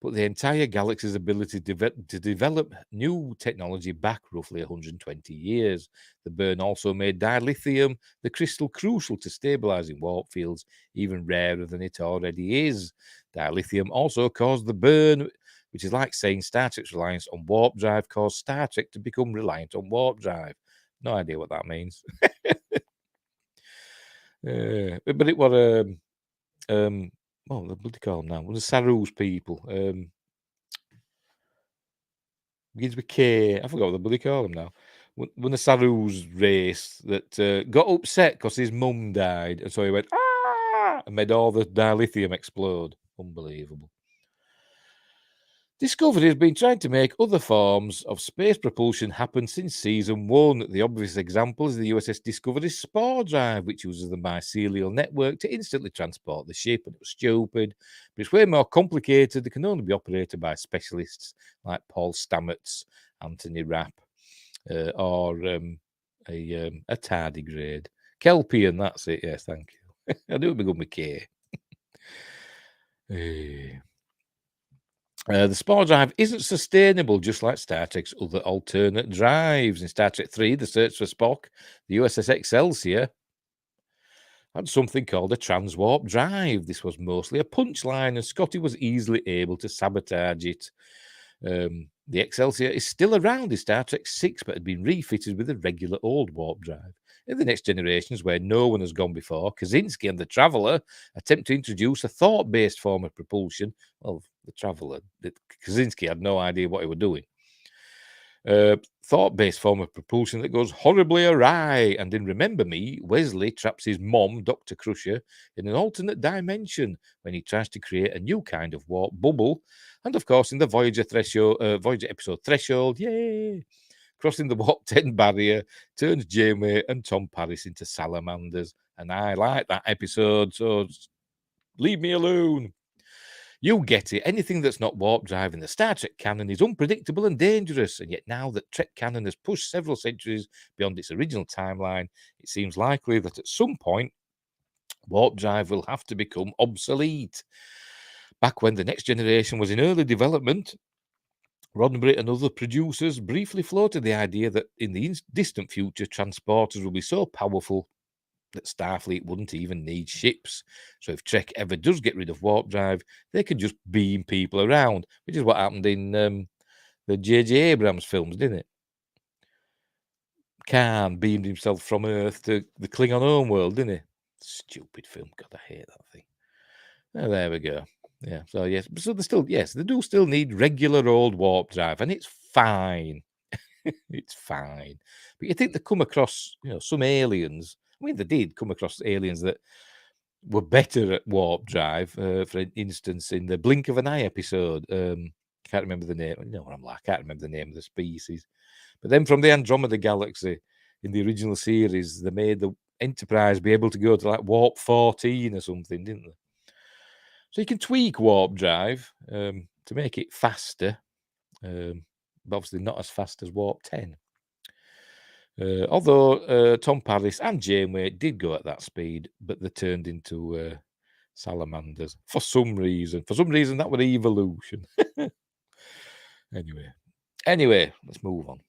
put the entire galaxy's ability to develop new technology back roughly 120 years. The Burn also made dilithium, the crystal crucial to stabilizing warp fields, even rarer than it already is. Dilithium also caused the Burn, which is like saying Star Trek's reliance on warp drive caused Star Trek to become reliant on warp drive. No idea what that means. But it was what the bloody call them now? What the Saru's people? Begins with K. I forgot what the bloody call them now. When the Saru's race that got upset because his mum died, and so he went and made all the dilithium explode. Unbelievable. Discovery has been trying to make other forms of space propulsion happen since season 1. The obvious example is the USS Discovery's spore drive, which uses the mycelial network to instantly transport the ship. And it was stupid, but it's way more complicated. It can only be operated by specialists like Paul Stamets, Anthony Rapp, or a tardigrade. Kelpian, that's it. Yes, thank you. I do be good with K. The spore drive isn't sustainable, just like Star Trek's other alternate drives. In Star Trek 3, The Search for Spock, the USS Excelsior had something called a transwarp drive. This was mostly a punchline, and Scotty was easily able to sabotage it. The Excelsior is still around in Star Trek 6, but had been refitted with a regular old warp drive. In the Next Generations, where no one has gone before, Kaczynski and the Traveller attempt to introduce a thought-based form of propulsion. Well, the Traveller, Kaczynski had no idea what he was doing. Thought-based form of propulsion that goes horribly awry. And in Remember Me, Wesley traps his mom, Dr. Crusher, in an alternate dimension when he tries to create a new kind of warp bubble. And of course, in the Voyager episode Threshold, yay! Crossing the Warp 10 barrier turns Janeway and Tom Paris into salamanders. And I like that episode, so leave me alone. You get it. Anything that's not warp drive in the Star Trek canon is unpredictable and dangerous. And yet now that Trek canon has pushed several centuries beyond its original timeline, it seems likely that at some point, warp drive will have to become obsolete. Back when The Next Generation was in early development, Roddenberry and other producers briefly floated the idea that in the distant future, transporters will be so powerful that Starfleet wouldn't even need ships. So if Trek ever does get rid of warp drive, they can just beam people around, which is what happened in the J.J. Abrams films, didn't it? Khan beamed himself from Earth to the Klingon homeworld, didn't he? Stupid film. God, I hate that thing. Oh, there we go. Yeah, so yes, so they do still need regular old warp drive, and it's fine. It's fine. But you think they come across, some aliens. I mean, they did come across aliens that were better at warp drive. For instance, in the Blink of an Eye episode, can't remember the name. You know what I'm like? I can't remember the name of the species. But then from the Andromeda Galaxy, in the original series, they made the Enterprise be able to go to like warp 14 or something, didn't they? So you can tweak warp drive to make it faster, but obviously not as fast as warp 10. Although Tom Paris and Janeway did go at that speed, but they turned into salamanders for some reason. For some reason, that was evolution. Anyway, let's move on.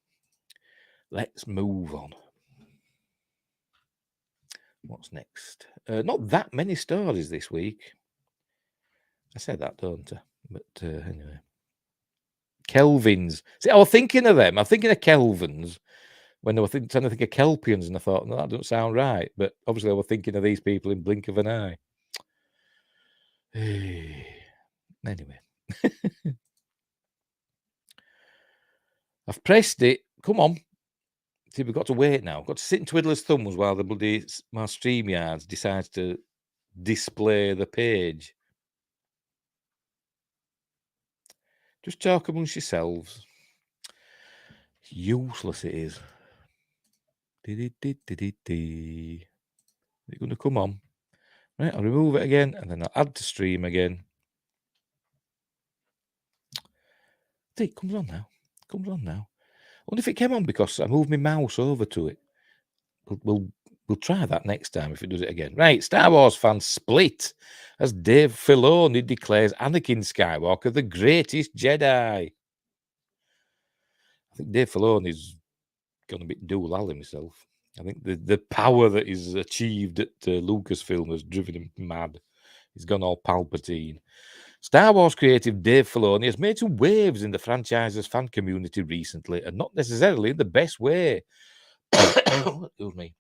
What's next? Not that many stories this week. I said that, don't I? But anyway. Kelvins. See, I was thinking of them. I'm thinking of Kelvins when I was trying to think of Kelpians, and I thought, no, that doesn't sound right. But obviously, I was thinking of these people in blink of an eye. Anyway. I've pressed it. Come on. See, we've got to wait now. I've got to sit and twiddle his thumbs while my StreamYards decides to display the page. Just talk amongst yourselves. Useless it is. Is it going to come on? Right, I'll remove it again, and then I'll add to stream again. See, it comes on now. I wonder if it came on because I moved my mouse over to it. We'll try that next time if it does it again. Right, Star Wars fans split as Dave Filoni declares Anakin Skywalker the greatest Jedi. I think Dave Filoni's gone a bit dual-al himself. I think the power that he's achieved at Lucasfilm has driven him mad. He's gone all Palpatine. Star Wars creative Dave Filoni has made some waves in the franchise's fan community recently, and not necessarily in the best way. Excuse me.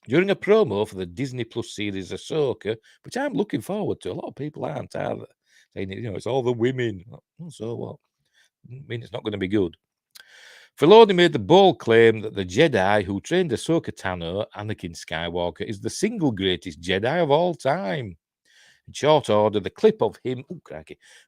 During a promo for the Disney Plus series Ahsoka, which I'm looking forward to, a lot of people aren't, are they? Saying, it's all the women. So what? I mean, it's not going to be good. Filoni made the bold claim that the Jedi who trained Ahsoka Tano, Anakin Skywalker, is the single greatest Jedi of all time. In short order, the clip of him,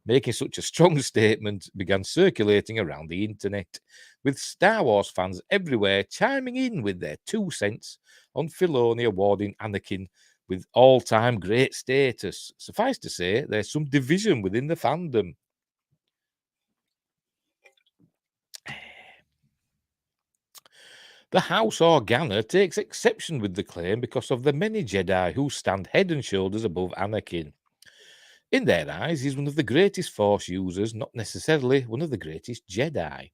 making such a strong statement began circulating around the internet, with Star Wars fans everywhere chiming in with their 2 cents on Filoni awarding Anakin with all-time great status. Suffice to say, there's some division within the fandom. The House Organa takes exception with the claim because of the many Jedi who stand head and shoulders above Anakin. In their eyes, he's one of the greatest Force users, not necessarily one of the greatest Jedi.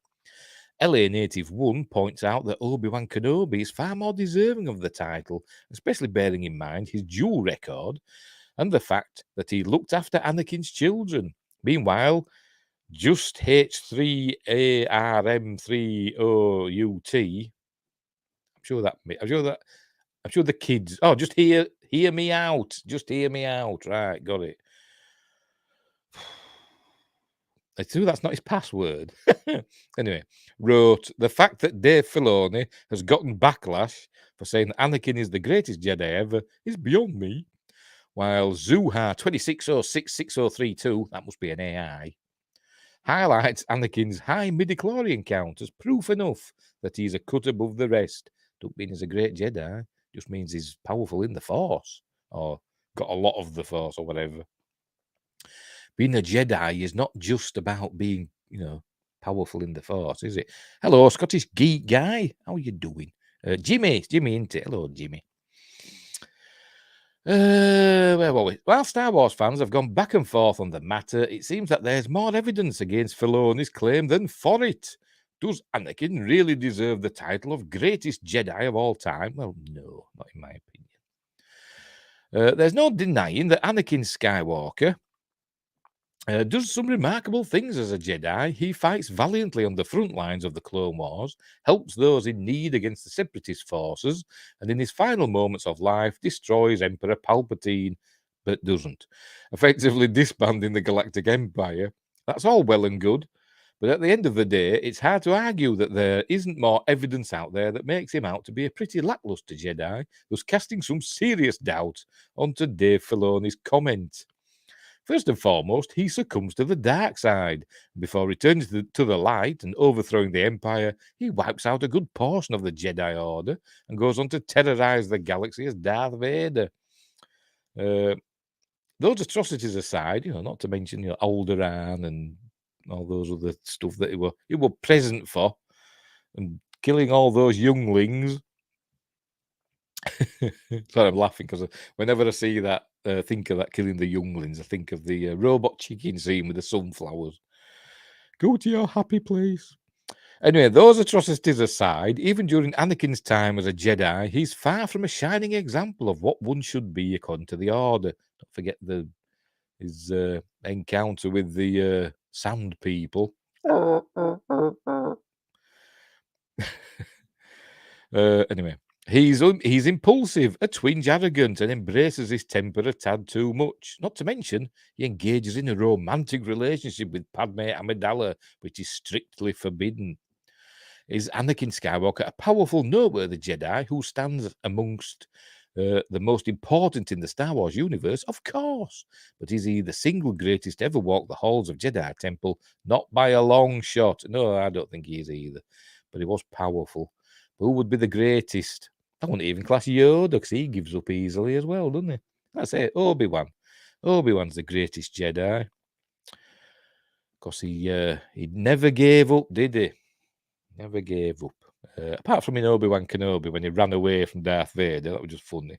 LA Native 1 points out that Obi-Wan Kenobi is far more deserving of the title, especially bearing in mind his dual record and the fact that he looked after Anakin's children. Meanwhile, just H3ARM3OUT. I'm sure the kids. Oh, just hear me out. Just hear me out. Right, got it. It's true that's not his password. Anyway, wrote, the fact that Dave Filoni has gotten backlash for saying that Anakin is the greatest Jedi ever is beyond me. While Zuha 2606632, that must be an AI, highlights Anakin's high midichlorian count as proof enough that he's a cut above the rest. Don't mean he's a great Jedi, just means he's powerful in the Force, or got a lot of the Force, or whatever. Being a Jedi is not just about being, powerful in the Force, is it? Hello, Scottish geek guy. How are you doing? Jimmy, isn't it? Hello, Jimmy. Where were we? While Star Wars fans have gone back and forth on the matter, it seems that there's more evidence against Filoni's claim than for it. Does Anakin really deserve the title of greatest Jedi of all time? Well, no, not in my opinion. There's no denying that Anakin Skywalker does some remarkable things as a Jedi. He fights valiantly on the front lines of the Clone Wars, helps those in need against the Separatist forces, and in his final moments of life destroys Emperor Palpatine, but doesn't, effectively disbanding the Galactic Empire. That's all well and good, but at the end of the day, it's hard to argue that there isn't more evidence out there that makes him out to be a pretty lackluster Jedi, thus casting some serious doubt onto Dave Filoni's comment. First and foremost, he succumbs to the dark side. Before returning to the light and overthrowing the Empire, he wipes out a good portion of the Jedi Order and goes on to terrorize the galaxy as Darth Vader. Those atrocities aside, not to mention Alderaan and all those other stuff that he were present for, and killing all those younglings. Sorry, I'm laughing because whenever I see that, think of that killing the younglings, I think of the robot chicken scene with the sunflowers. Go to your happy place. Anyway, those atrocities aside, even during Anakin's time as a Jedi, he's far from a shining example of what one should be according to the Order. Don't forget his encounter with the sand people. Anyway. He's impulsive, a twinge arrogant, and embraces his temper a tad too much. Not to mention, he engages in a romantic relationship with Padme Amidala, which is strictly forbidden. Is Anakin Skywalker a powerful, noteworthy Jedi who stands amongst the most important in the Star Wars universe? Of course. But is he the single greatest ever walk the halls of Jedi Temple? Not by a long shot. No, I don't think he is either. But he was powerful. Who would be the greatest? I wouldn't even class Yoda because he gives up easily as well, doesn't he? That's it, Obi-Wan. Obi-Wan's the greatest Jedi. Because he never gave up, did he? Never gave up. Apart from in Obi-Wan Kenobi when he ran away from Darth Vader. That was just funny.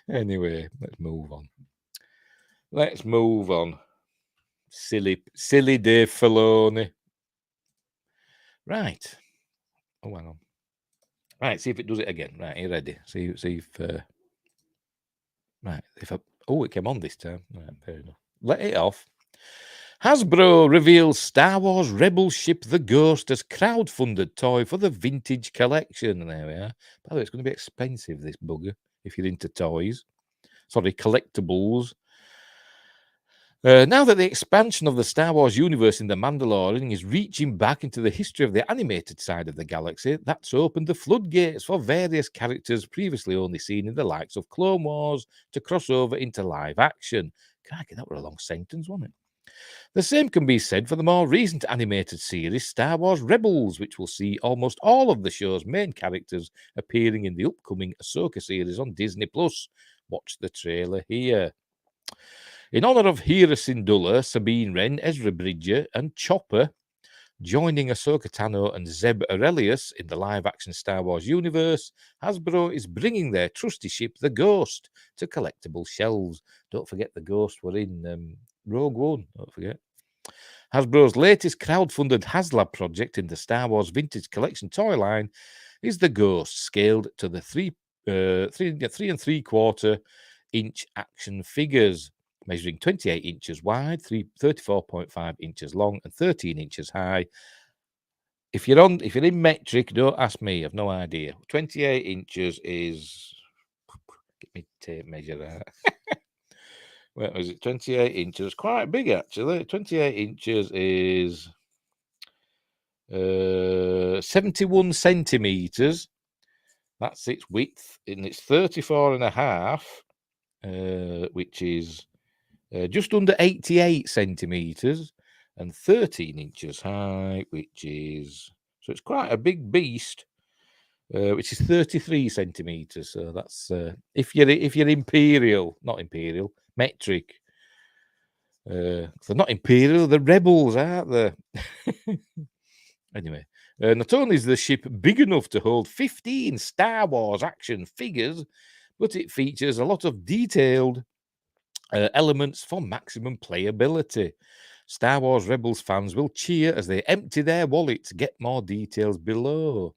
Anyway, let's move on. Silly Dave Filoni. Right. Oh, hang on. Right, see if it does it again. Right, are you ready? See if... right, it came on this time. Right, fair enough. Let it off. Hasbro reveals Star Wars Rebel ship The Ghost as crowdfunded toy for the vintage collection. And there we are. By the way, it's going to be expensive, this bugger, if you're into toys. Sorry, collectibles. Now that the expansion of the Star Wars universe in The Mandalorian is reaching back into the history of the animated side of the galaxy, that's opened the floodgates for various characters previously only seen in the likes of Clone Wars to cross over into live action. Crikey, that were a long sentence, wasn't it? The same can be said for the more recent animated series Star Wars Rebels, which will see almost all of the show's main characters appearing in the upcoming Ahsoka series on Disney+. Watch the trailer here. In honour of Hera Syndulla, Sabine Wren, Ezra Bridger, and Chopper, joining Ahsoka Tano and Zeb Orrelios in the live-action Star Wars universe, Hasbro is bringing their trusty ship, the Ghost, to collectible shelves. Don't forget the Ghost were in Rogue One, don't forget. Hasbro's latest crowdfunded HasLab project in the Star Wars Vintage Collection toy line is the Ghost, scaled to the 3 3.75 inch action figures, measuring 28 inches wide, 34.5 inches long, and 13 inches high. If you're in metric, don't ask me. I've no idea. 28 inches is. Get me tape measure out. Where was it? 28 inches. Quite big, actually. 28 inches is 71 centimeters. That's its width, and it's 34.5, which is just under 88 centimeters, and 13 inches high, which is, so it's quite a big beast, which is 33 centimeters. So that's if you're imperial, not imperial, metric. They're not imperial, they're rebels, aren't they? Anyway, not only is the ship big enough to hold 15 Star Wars action figures, but it features a lot of detailed elements for maximum playability. Star Wars Rebels fans will cheer as they empty their wallets. Get more details below.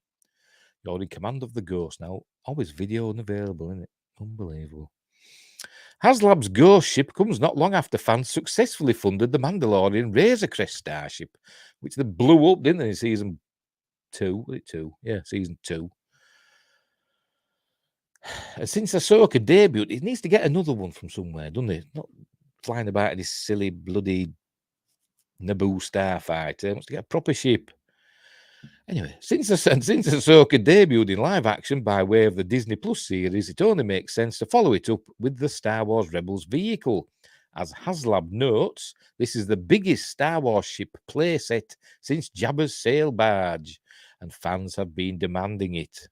You're in command of the Ghost now. Always video unavailable, isn't it? Unbelievable. HasLab's Ghost ship comes not long after fans successfully funded the Mandalorian Razor Crest starship, which they blew up, didn't they, in season 2? Was it 2? Yeah, season 2. Since Ahsoka debuted, it needs to get another one from somewhere, doesn't it? Not flying about in this silly bloody Naboo starfighter. It wants to get a proper ship. Anyway, since Ahsoka debuted in live action by way of the Disney Plus series, it only makes sense to follow it up with the Star Wars Rebels vehicle. As HasLab notes, this is the biggest Star Wars ship playset since Jabba's sail barge, and fans have been demanding it.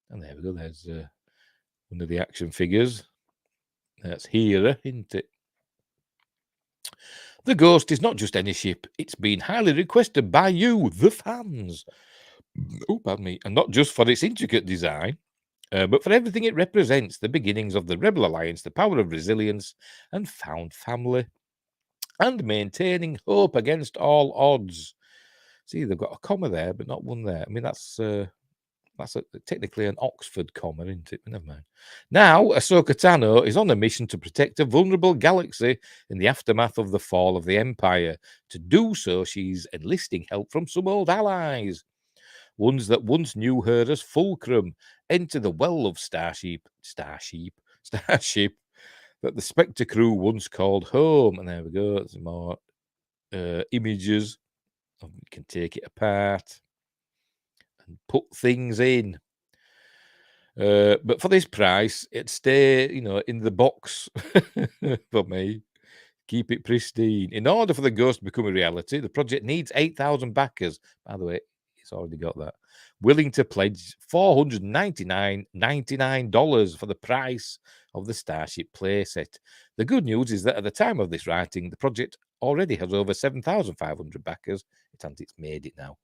And there we go, there's one of the action figures. That's Hera, isn't it? The Ghost is not just any ship, it's been highly requested by you, the fans. Oh, pardon me. And not just for its intricate design, but for everything it represents, the beginnings of the Rebel Alliance, the power of resilience and found family, and maintaining hope against all odds. See, they've got a comma there, but not one there. I mean, that's technically an Oxford comma, isn't it? But never mind. Now, Ahsoka Tano is on a mission to protect a vulnerable galaxy in the aftermath of the fall of the Empire. To do so, she's enlisting help from some old allies, ones that once knew her as Fulcrum. Enter the well-loved starship that the Spectre crew once called home. And there we go. There's more images. You can take it apart and put things in. But for this price, it'd stay, in the box for me. Keep it pristine. In order for the Ghost to become a reality, the project needs 8,000 backers. By the way, it's already got that. Willing to pledge $499.99 for the price of the Starship playset. The good news is that at the time of this writing, the project already has over 7,500 backers. It's made it now.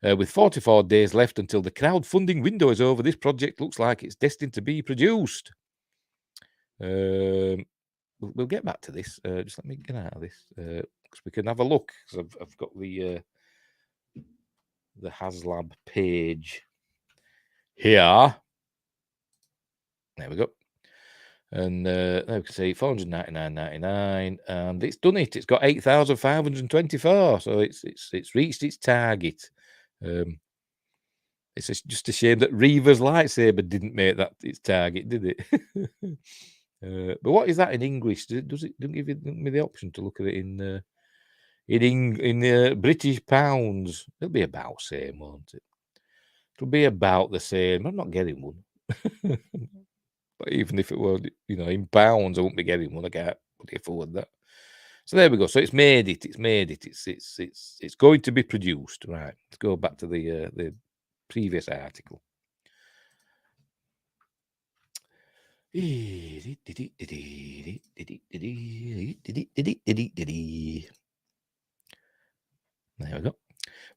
With 44 days left until the crowdfunding window is over, this project looks like it's destined to be produced. We'll get back to this. Just let me get out of this because we can have a look. Because I've got the HasLab page here. There we go. And there we can see $499.99, and it's done it. It's got 8,524, so it's reached its target. It's just a shame that Reva's lightsaber didn't make that its target, did it? But what is that in English? Does it don't give me the option to look at it in British pounds? It'll be about same, won't it? It'll be about the same. I'm not getting one. But even if it were, in pounds, I wouldn't be getting one. I can't afford that. So there we go. So it's made it. It's going to be produced. Right. Let's go back to the previous article. There we go.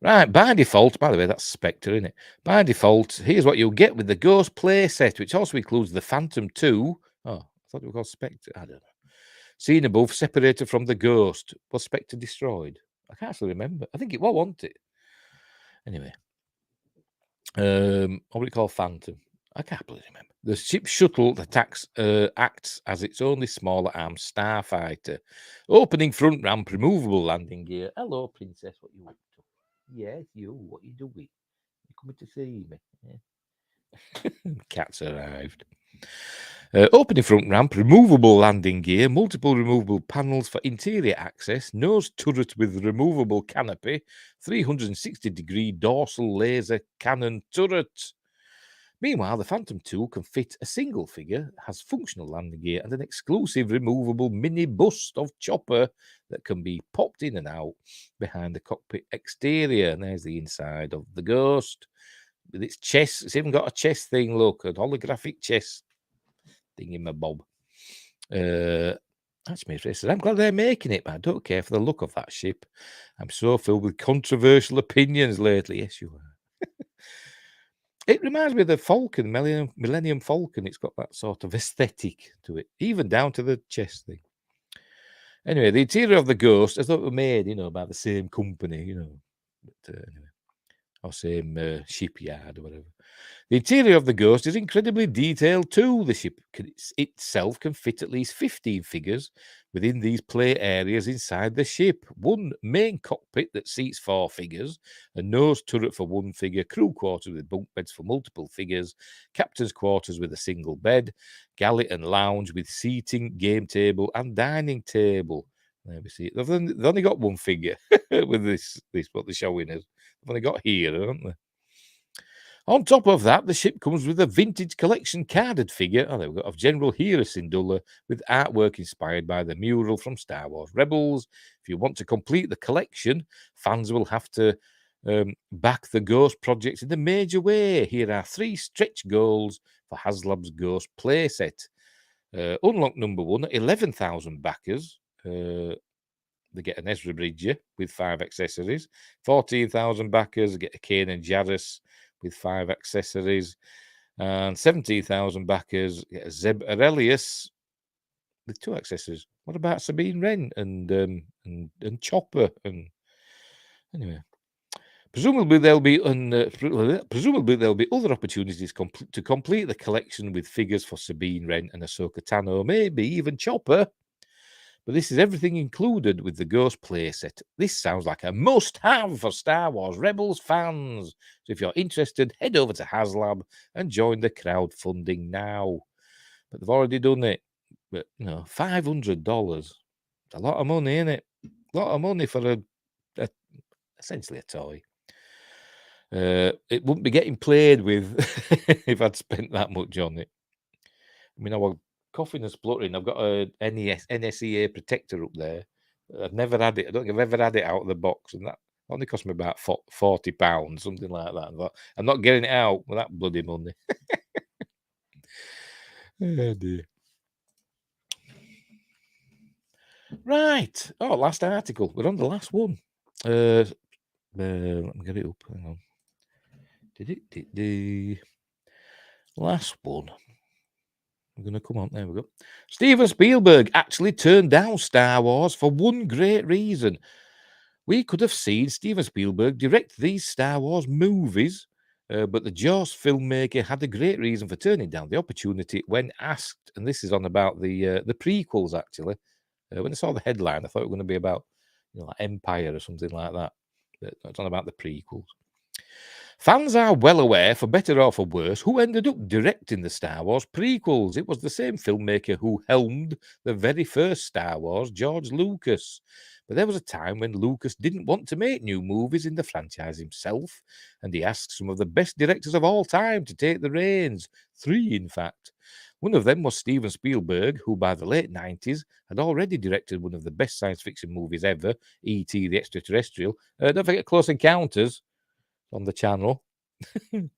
Right, by default, by the way, that's Spectre, isn't it? By default, here's what you'll get with the Ghost playset, which also includes the Phantom 2. Oh, I thought it was called Spectre. I don't know. Seen above, separated from the Ghost. Was Spectre destroyed? I can't actually remember. I think it was, wasn't it? Anyway. What would it call Phantom? I can't really remember. The ship shuttle acts as its only smaller armed starfighter. Opening front ramp, removable landing gear. Hello, Princess. What you up to? Yes, you. What you doing? You coming to see me? Yeah. Cat's arrived. Opening front ramp, removable landing gear, multiple removable panels for interior access, nose turret with removable canopy, 360-degree dorsal laser cannon turret. Meanwhile, the Phantom 2 can fit a single figure, has functional landing gear, and an exclusive removable mini bust of Chopper that can be popped in and out behind the cockpit exterior. And there's the inside of the Ghost with its chest. It's even got a chest thing, look, a holographic chest thing in my bob. That's me, I'm glad they're making it, but I don't care for the look of that ship. I'm so filled with controversial opinions lately. Yes, you are. It reminds me of the Falcon, Millennium Falcon. It's got that sort of aesthetic to it, even down to the chest thing. Anyway, the interior of the Ghost, as though it were made, by the same company, but anyway, or same shipyard or whatever. The interior of the Ghost is incredibly detailed too. The ship itself can fit at least 15 figures within these play areas inside the ship. One main cockpit that seats 4 figures, a nose turret for 1 figure, crew quarters with bunk beds for multiple figures, captain's quarters with a single bed, galley and lounge with seating, game table and dining table. There we see it. They've only got 1 figure with this what they're showing us. They've only got here, haven't they? On top of that, the ship comes with a vintage collection carded figure of General Hera Syndulla with artwork inspired by the mural from Star Wars Rebels. If you want to complete the collection, fans will have to back the Ghost project in a major way. Here are 3 stretch goals for HasLab's Ghost playset. Unlock number 1 at 11,000 backers. They get an Ezra Bridger with 5 accessories. 14,000 backers get a Kane and Jarrus with 5 accessories, and 17,000 backers get a Zeb Aurelius with 2 accessories. What about Sabine Wren and Chopper? And anyway, presumably there'll be other opportunities to complete the collection with figures for Sabine Wren and Ahsoka Tano, maybe even Chopper. But this is everything included with the Ghost playset. This sounds like a must-have for Star Wars Rebels fans. So if you're interested, head over to HasLab and join the crowdfunding now. But they've already done it. But, $500. It's a lot of money, isn't it? A lot of money for essentially a toy. It wouldn't be getting played with if I'd spent that much on it. I mean, I was coughing and spluttering. I've got a NSEA protector up there. I've never had it. I don't think I've ever had it out of the box, and that only cost me about £40, something like that. But I'm not getting it out with that bloody money. Oh dear. Right. Oh, last article. We're on the last one. Let me get it up. Hang on. The last one. I'm going to come on. There we go. Steven Spielberg actually turned down Star Wars for one great reason. We could have seen Steven Spielberg direct these Star Wars movies, but the Jaws filmmaker had a great reason for turning down the opportunity when asked. And this is on about the prequels, actually. When I saw the headline, I thought it was going to be about like Empire or something like that. But it's on about the prequels. Fans are well aware, for better or for worse, who ended up directing the Star Wars prequels. It was the same filmmaker who helmed the very first Star Wars, George Lucas. But there was a time when Lucas didn't want to make new movies in the franchise himself, and he asked some of the best directors of all time to take the reins. 3, in fact. One of them was Steven Spielberg, who by the late 90s had already directed one of the best science fiction movies ever, E.T. the Extraterrestrial. Don't forget Close Encounters on the channel. We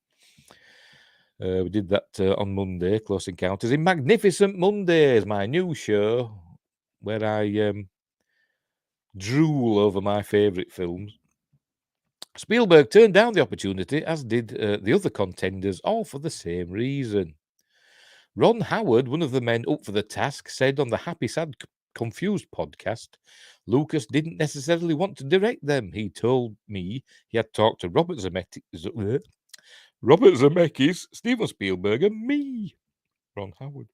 did that on Monday, Close Encounters in Magnificent Mondays, my new show, where I drool over my favourite films. Spielberg turned down the opportunity, as did the other contenders, all for the same reason. Ron Howard, one of the men up for the task, said on the Happy Sad Confused podcast, Lucas didn't necessarily want to direct them. He told me he had talked to Robert Zemeckis, Steven Spielberg, and me. Ron Howard.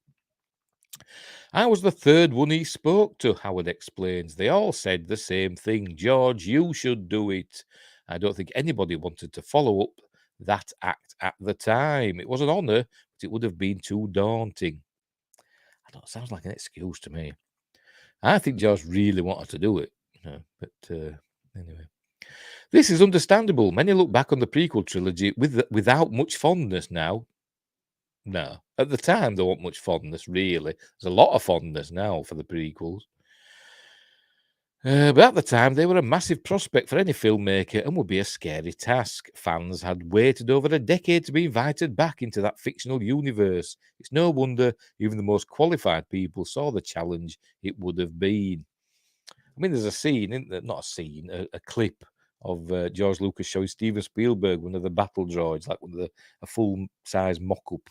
I was the third one he spoke to, Howard explains. They all said the same thing. George, you should do it. I don't think anybody wanted to follow up that act at the time. It was an honour, but it would have been too daunting. I don't know, it sounds like an excuse to me. I think George really wanted to do it. But anyway. This is understandable. Many look back on the prequel trilogy without much fondness now. No. At the time, there wasn't much fondness, really. There's a lot of fondness now for the prequels. But at the time, they were a massive prospect for any filmmaker and would be a scary task. Fans had waited over a decade to be invited back into that fictional universe. It's no wonder even the most qualified people saw the challenge it would have been. I mean, there's a scene, isn't there? Not a scene, a clip of George Lucas showing Steven Spielberg one of the battle droids, like one of a full-size mock-up.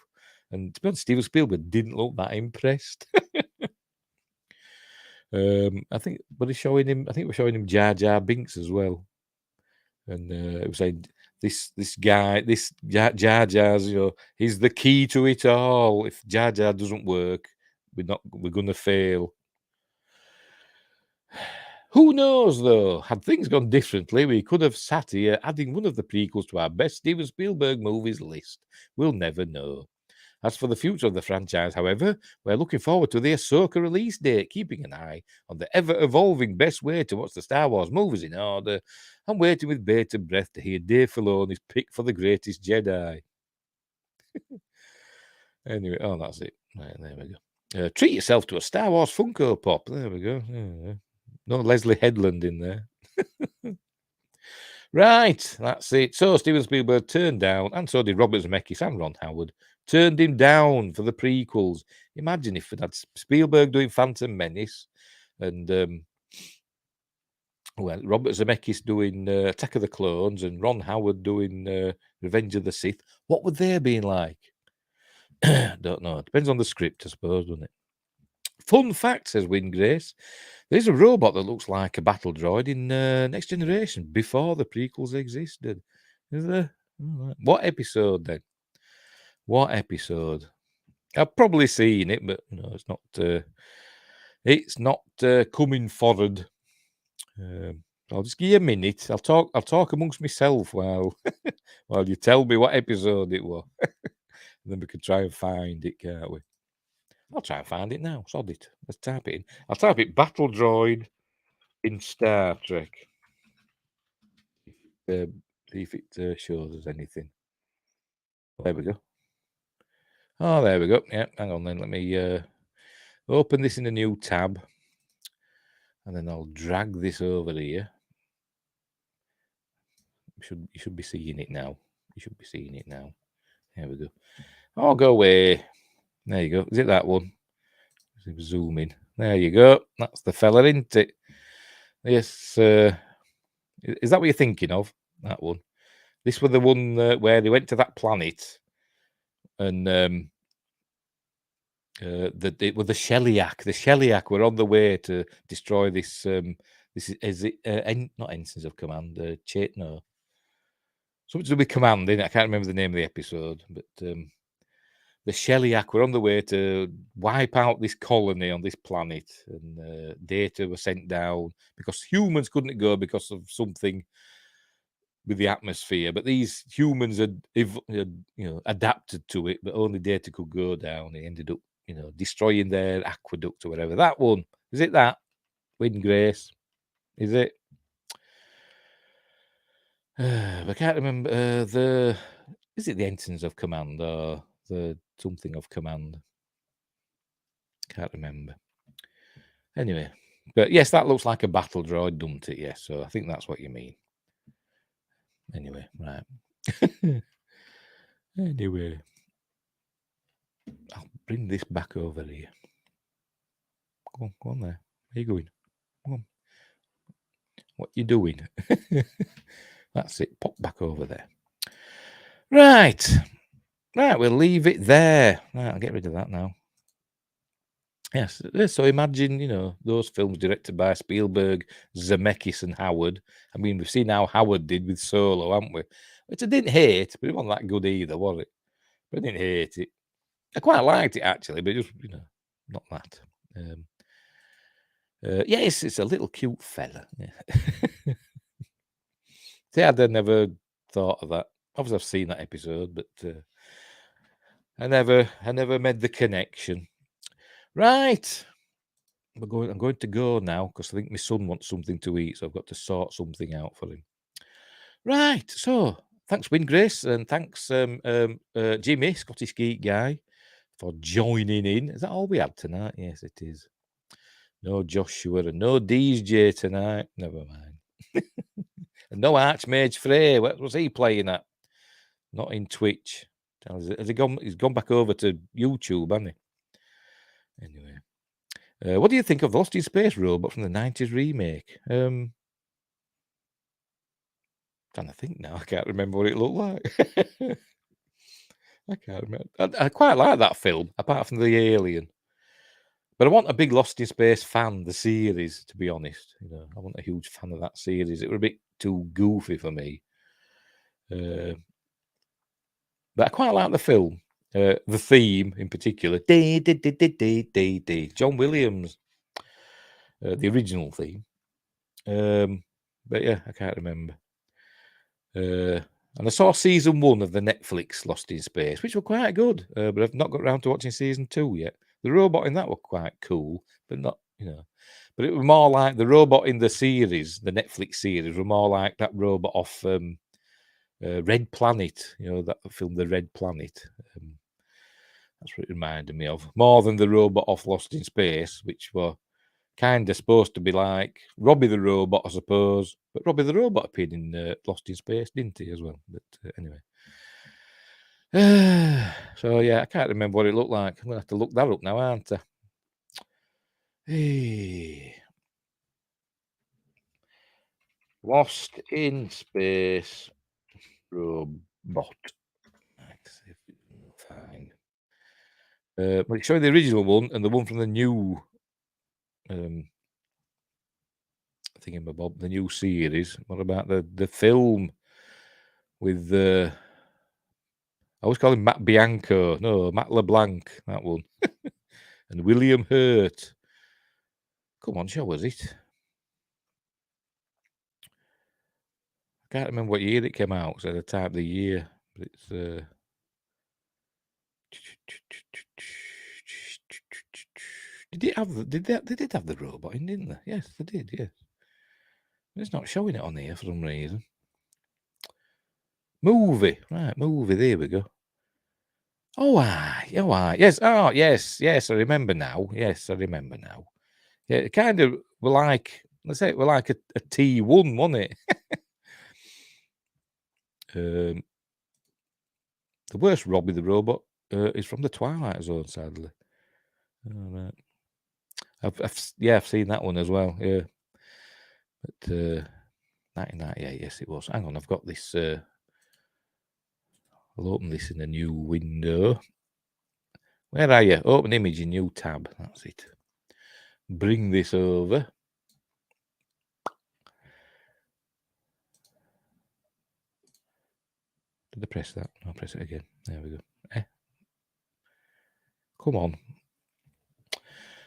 And to be honest, Steven Spielberg didn't look that impressed. I think we're showing him Jar Jar Binks as well, and it was saying this guy, this Jar Jar's, he's the key to it all. If Jar Jar doesn't work, we're gonna fail. Who knows though? Had things gone differently, we could have sat here adding one of the prequels to our best Steven Spielberg movies list. We'll never know. As for the future of the franchise, however, we're looking forward to the Ahsoka release date, keeping an eye on the ever-evolving best way to watch the Star Wars movies in order. I'm waiting with bated breath to hear Dave Filoni's pick for the greatest Jedi. Anyway, that's it. Right, there we go. Treat yourself to a Star Wars Funko Pop. There we go. No Leslie Headland in there. Right, that's it. So Steven Spielberg turned down, and so did Robert Zemeckis and Ron Howard, turned him down for the prequels. Imagine if it had Spielberg doing Phantom Menace and Robert Zemeckis doing Attack of the Clones and Ron Howard doing Revenge of the Sith. What would they have been like? Don't know. It depends on the script, I suppose, doesn't it? Fun fact, says Win Grace. There's a robot that looks like a battle droid in Next Generation before the prequels existed. Is there? What episode then? What episode? I've probably seen it, but it's not coming forward. I'll just give you a minute. I'll talk amongst myself while you tell me what episode it was. Then we can try and find it, can't we? I'll try and find it now. Sod it. Let's type it in. I'll type it Battle Droid in Star Trek. See if it shows us anything. There we go. Oh, there we go. Yeah, hang on then. Let me open this in a new tab. And then I'll drag this over here. You should be seeing it now. You should be seeing it now. There we go. Oh, go away. There you go. Is it that one? Zoom in. There you go. That's the fella, isn't it? Yes. Is that what you're thinking of? That one. This was the one where they went to that planet, and it was the Shellyak. The Shellyak were on the way to destroy this. This is it? Not Ensigns of Command. No. Something to do with command. I can't remember the name of the episode, but the Shellyak were on the way to wipe out this colony on this planet, and data were sent down because humans couldn't go because of something with the atmosphere, but these humans had adapted to it, but only data could go down. They ended up, destroying their aqueduct or whatever. That one, is it that? Wind Grace, is it? I can't remember is it the Ensigns of Command or the something of Command? Can't remember. Anyway, but yes, that looks like a battle droid, doesn't it? Yes, so I think that's what you mean. Anyway, right. Anyway, I'll bring this back over here. Go on there. Where you going? Go on. What you doing? That's it. Pop back over there. Right. We'll leave it there. Right, I'll get rid of that now. Yes. So imagine, those films directed by Spielberg, Zemeckis, and Howard. I mean, we've seen how Howard did with Solo, haven't we? Which I didn't hate, but it wasn't that good either, was it? But I didn't hate it. I quite liked it actually, but just not that. Yes, it's a little cute fella. Yeah. See, I'd never thought of that. Obviously, I've seen that episode, but I never made the connection. Right, I'm going to go now because I think my son wants something to eat, so I've got to sort something out for him. Right, so thanks, Grace, and thanks, Jimmy, Scottish Geek Guy, for joining in. Is that all we had tonight? Yes, it is. No Joshua and no DJ tonight. Never mind. And no Archmage Frey. What was he playing at? Not in Twitch. Has he gone? He's gone back over to YouTube, hasn't he? Anyway, what do you think of Lost in Space robot from the 90s remake? Trying to think now. I can't remember what it looked like. I can't remember. I quite like that film, apart from the alien. But I want a big Lost in Space fan, the series, to be honest. I want a huge fan of that series. It was a bit too goofy for me. But I quite like the film. The theme in particular. John Williams. The original theme. But yeah, I can't remember. And I saw season 1 of the Netflix Lost in Space, which were quite good. But I've not got around to watching season 2 yet. The robot in that were quite cool, but not, but it was more like the robot in the series, the Netflix series, were more like that robot off Red Planet, that film, The Red Planet. That's what it reminded me of. More than the robot off Lost in Space, which were kind of supposed to be like Robbie the Robot, I suppose. But Robbie the Robot appeared in Lost in Space, didn't he, as well? But anyway. So yeah, I can't remember what it looked like. I'm gonna have to look that up now, aren't I? Hey. Lost in Space robot. Let's see if we can find. Well, it's showing the original one and the one from the new thingamabob, the new series. What about the film with I always call him Matt Bianco. No, Matt LeBlanc, that one. And William Hurt. Come on, show us it. I can't remember what year it came out, so the time of the year. But it's did it have they did have the robot in, didn't they? Yes, they did, yes. It's not showing it on here for some reason. Movie. Right, movie, there we go. Oh, yes. Oh, yes, I remember now. Yes, I remember now. Yeah, it kind of were like, let's say it were like a T1, wasn't it? The worst Robbie the Robot is from the Twilight Zone, sadly. Oh, right. I've seen that one as well, yeah. But 1998, yes, it was. Hang on, I've got this. I'll open this in a new window. Where are you? Open image in new tab. That's it. Bring this over. Did I press that? I'll press it again. There we go. Come on.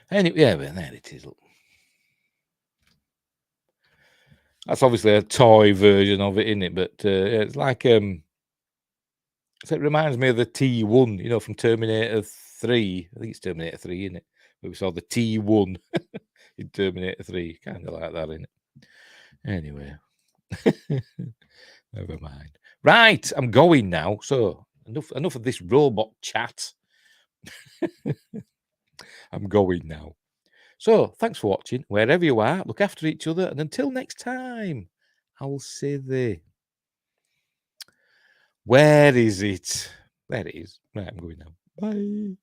Anyway, yeah, well, there it is. Look. That's obviously a toy version of it, isn't it? But it's like so it reminds me of the T1, you know, from Terminator 3. I think it's Terminator 3, isn't it? Where we saw the T1 in Terminator 3, kind of like that, isn't it? Anyway, never mind. Right, I'm going now. So enough of this robot chat. I'm going now. So thanks for watching. Wherever you are, look after each other, and until next time, I will say where is it? There it is. Right, I'm going now. Bye.